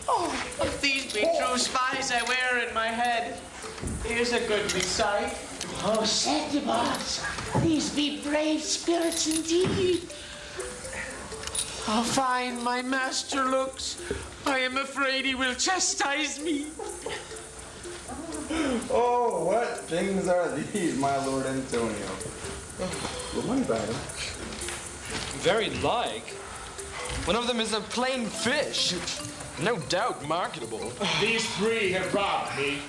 Oh, if these be true spies I wear in my head, here's a goodly sight. Oh, Septimus, these be brave spirits indeed. How fine my master looks. I am afraid he will chastise me. Oh, what things are these, my Lord Antonio? Well, what about them? Very like. One of them is a plain fish. No doubt marketable. These 3 have robbed me.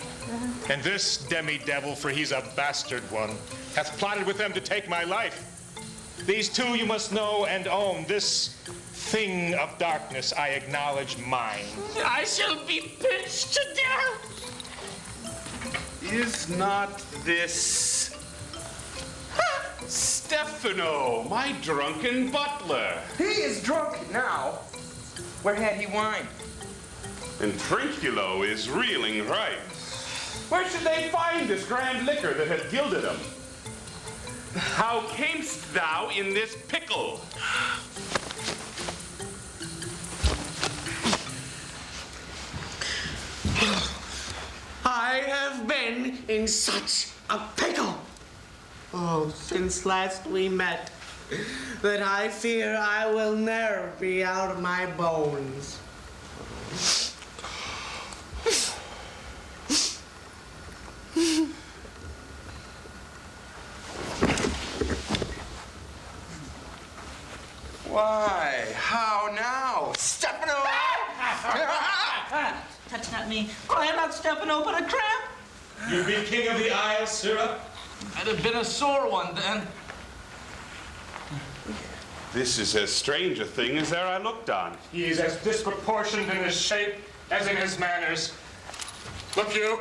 And this demi-devil, for he's a bastard one, hath plotted with them to take my life. These 2 you must know and own. This thing of darkness I acknowledge mine. I shall be pitched to death. Is not this Stephano, my drunken butler? He is drunk now. Where had he wine? And Trinculo is reeling right. Where should they find this grand liquor that hath gilded him? How camest thou in this pickle? I have been in such a pickle. Oh, since last we met, that I fear I will ne'er be out of my bones. Why, how now? Stephano! Touch not me. I am not Stephano, but a tramp. You be king of the Isles, sirrah? I'd have been a sore one then. This is as strange a thing as e'er I looked on. He is as disproportioned in his shape as in his manners. Look you,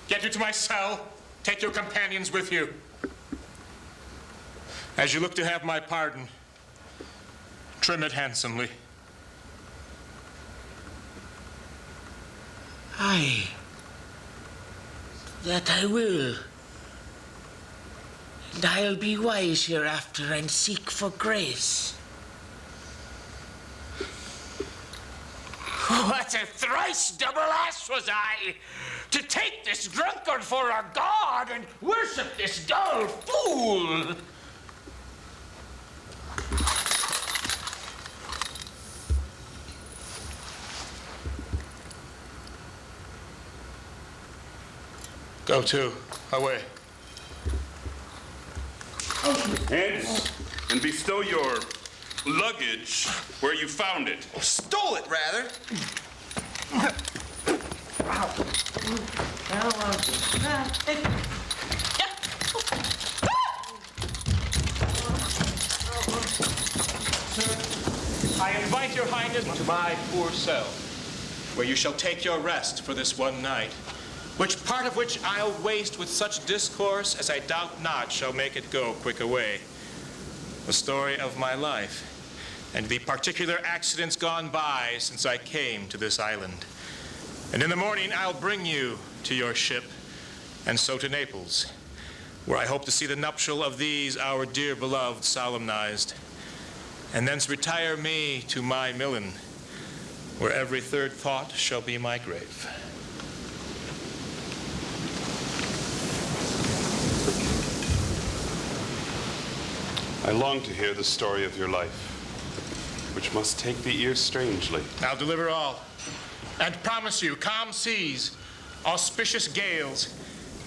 get you to my cell. Take your companions with you. As you look to have my pardon, trim it handsomely. Aye, that I will. And I'll be wise hereafter and seek for grace. What a thrice double ass was I to take this drunkard for a god and worship this dull fool! Go to, away. Hence, and bestow your luggage where you found it. Stole it, rather. I invite your highness to my poor cell, where you shall take your rest for this one night, which part of which I'll waste with such discourse as I doubt not shall make it go quick away. The story of my life, and the particular accidents gone by since I came to this island. And in the morning I'll bring you to your ship, and so to Naples, where I hope to see the nuptial of these, our dear beloved, solemnized, and thence retire me to my Milan, where every third thought shall be my grave. I long to hear the story of your life, which must take the ear strangely. I'll deliver all, and promise you calm seas, auspicious gales,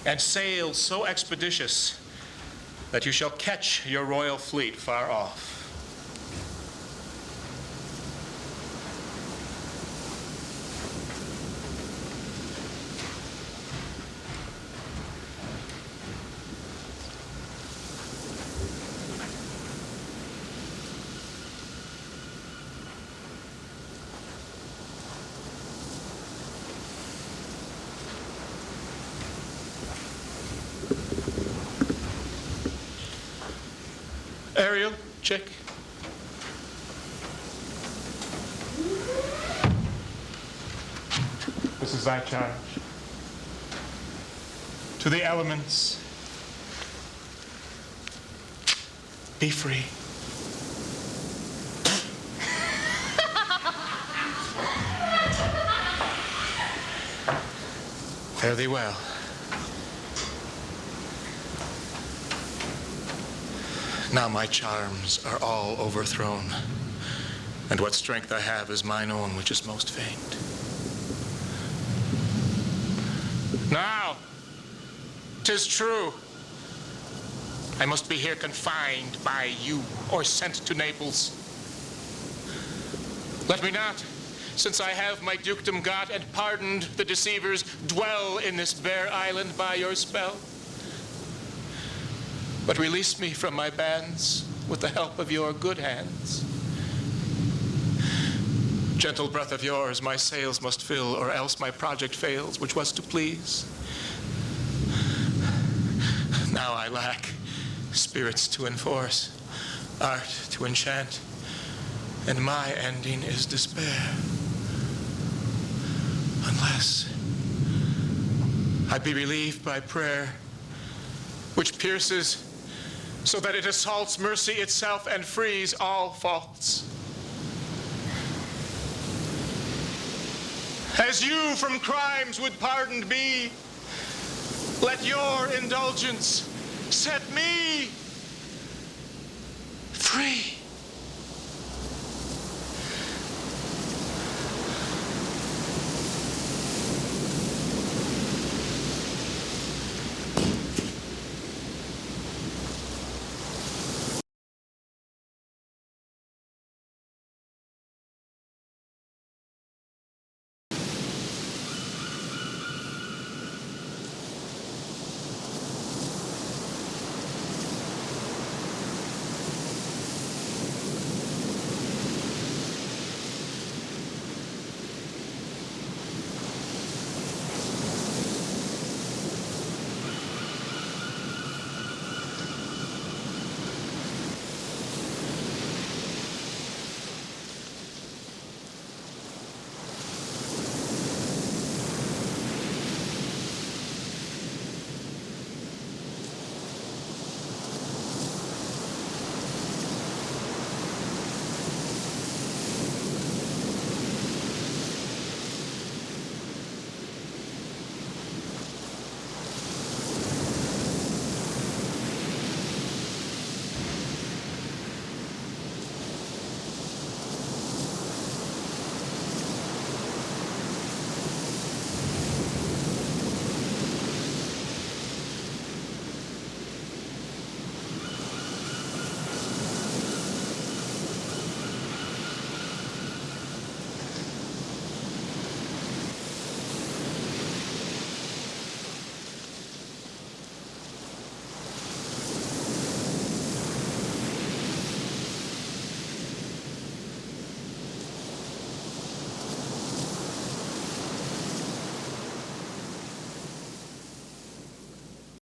and sails so expeditious that you shall catch your royal fleet far off. Ariel, check. This is thy charge. To the elements, be free. Fare thee well. Now my charms are all overthrown, and what strength I have is mine own, which is most faint. Now, 'tis true, I must be here confined by you, or sent to Naples. Let me not, since I have my dukedom got and pardoned the deceivers, dwell in this bare island by your spell. But release me from my bands with the help of your good hands. Gentle breath of yours my sails must fill, or else my project fails, which was to please. Now I lack spirits to enforce, art to enchant, and my ending is despair. Unless I be relieved by prayer, which pierces so that it assaults mercy itself and frees all faults. As you from crimes would pardoned be, let your indulgence set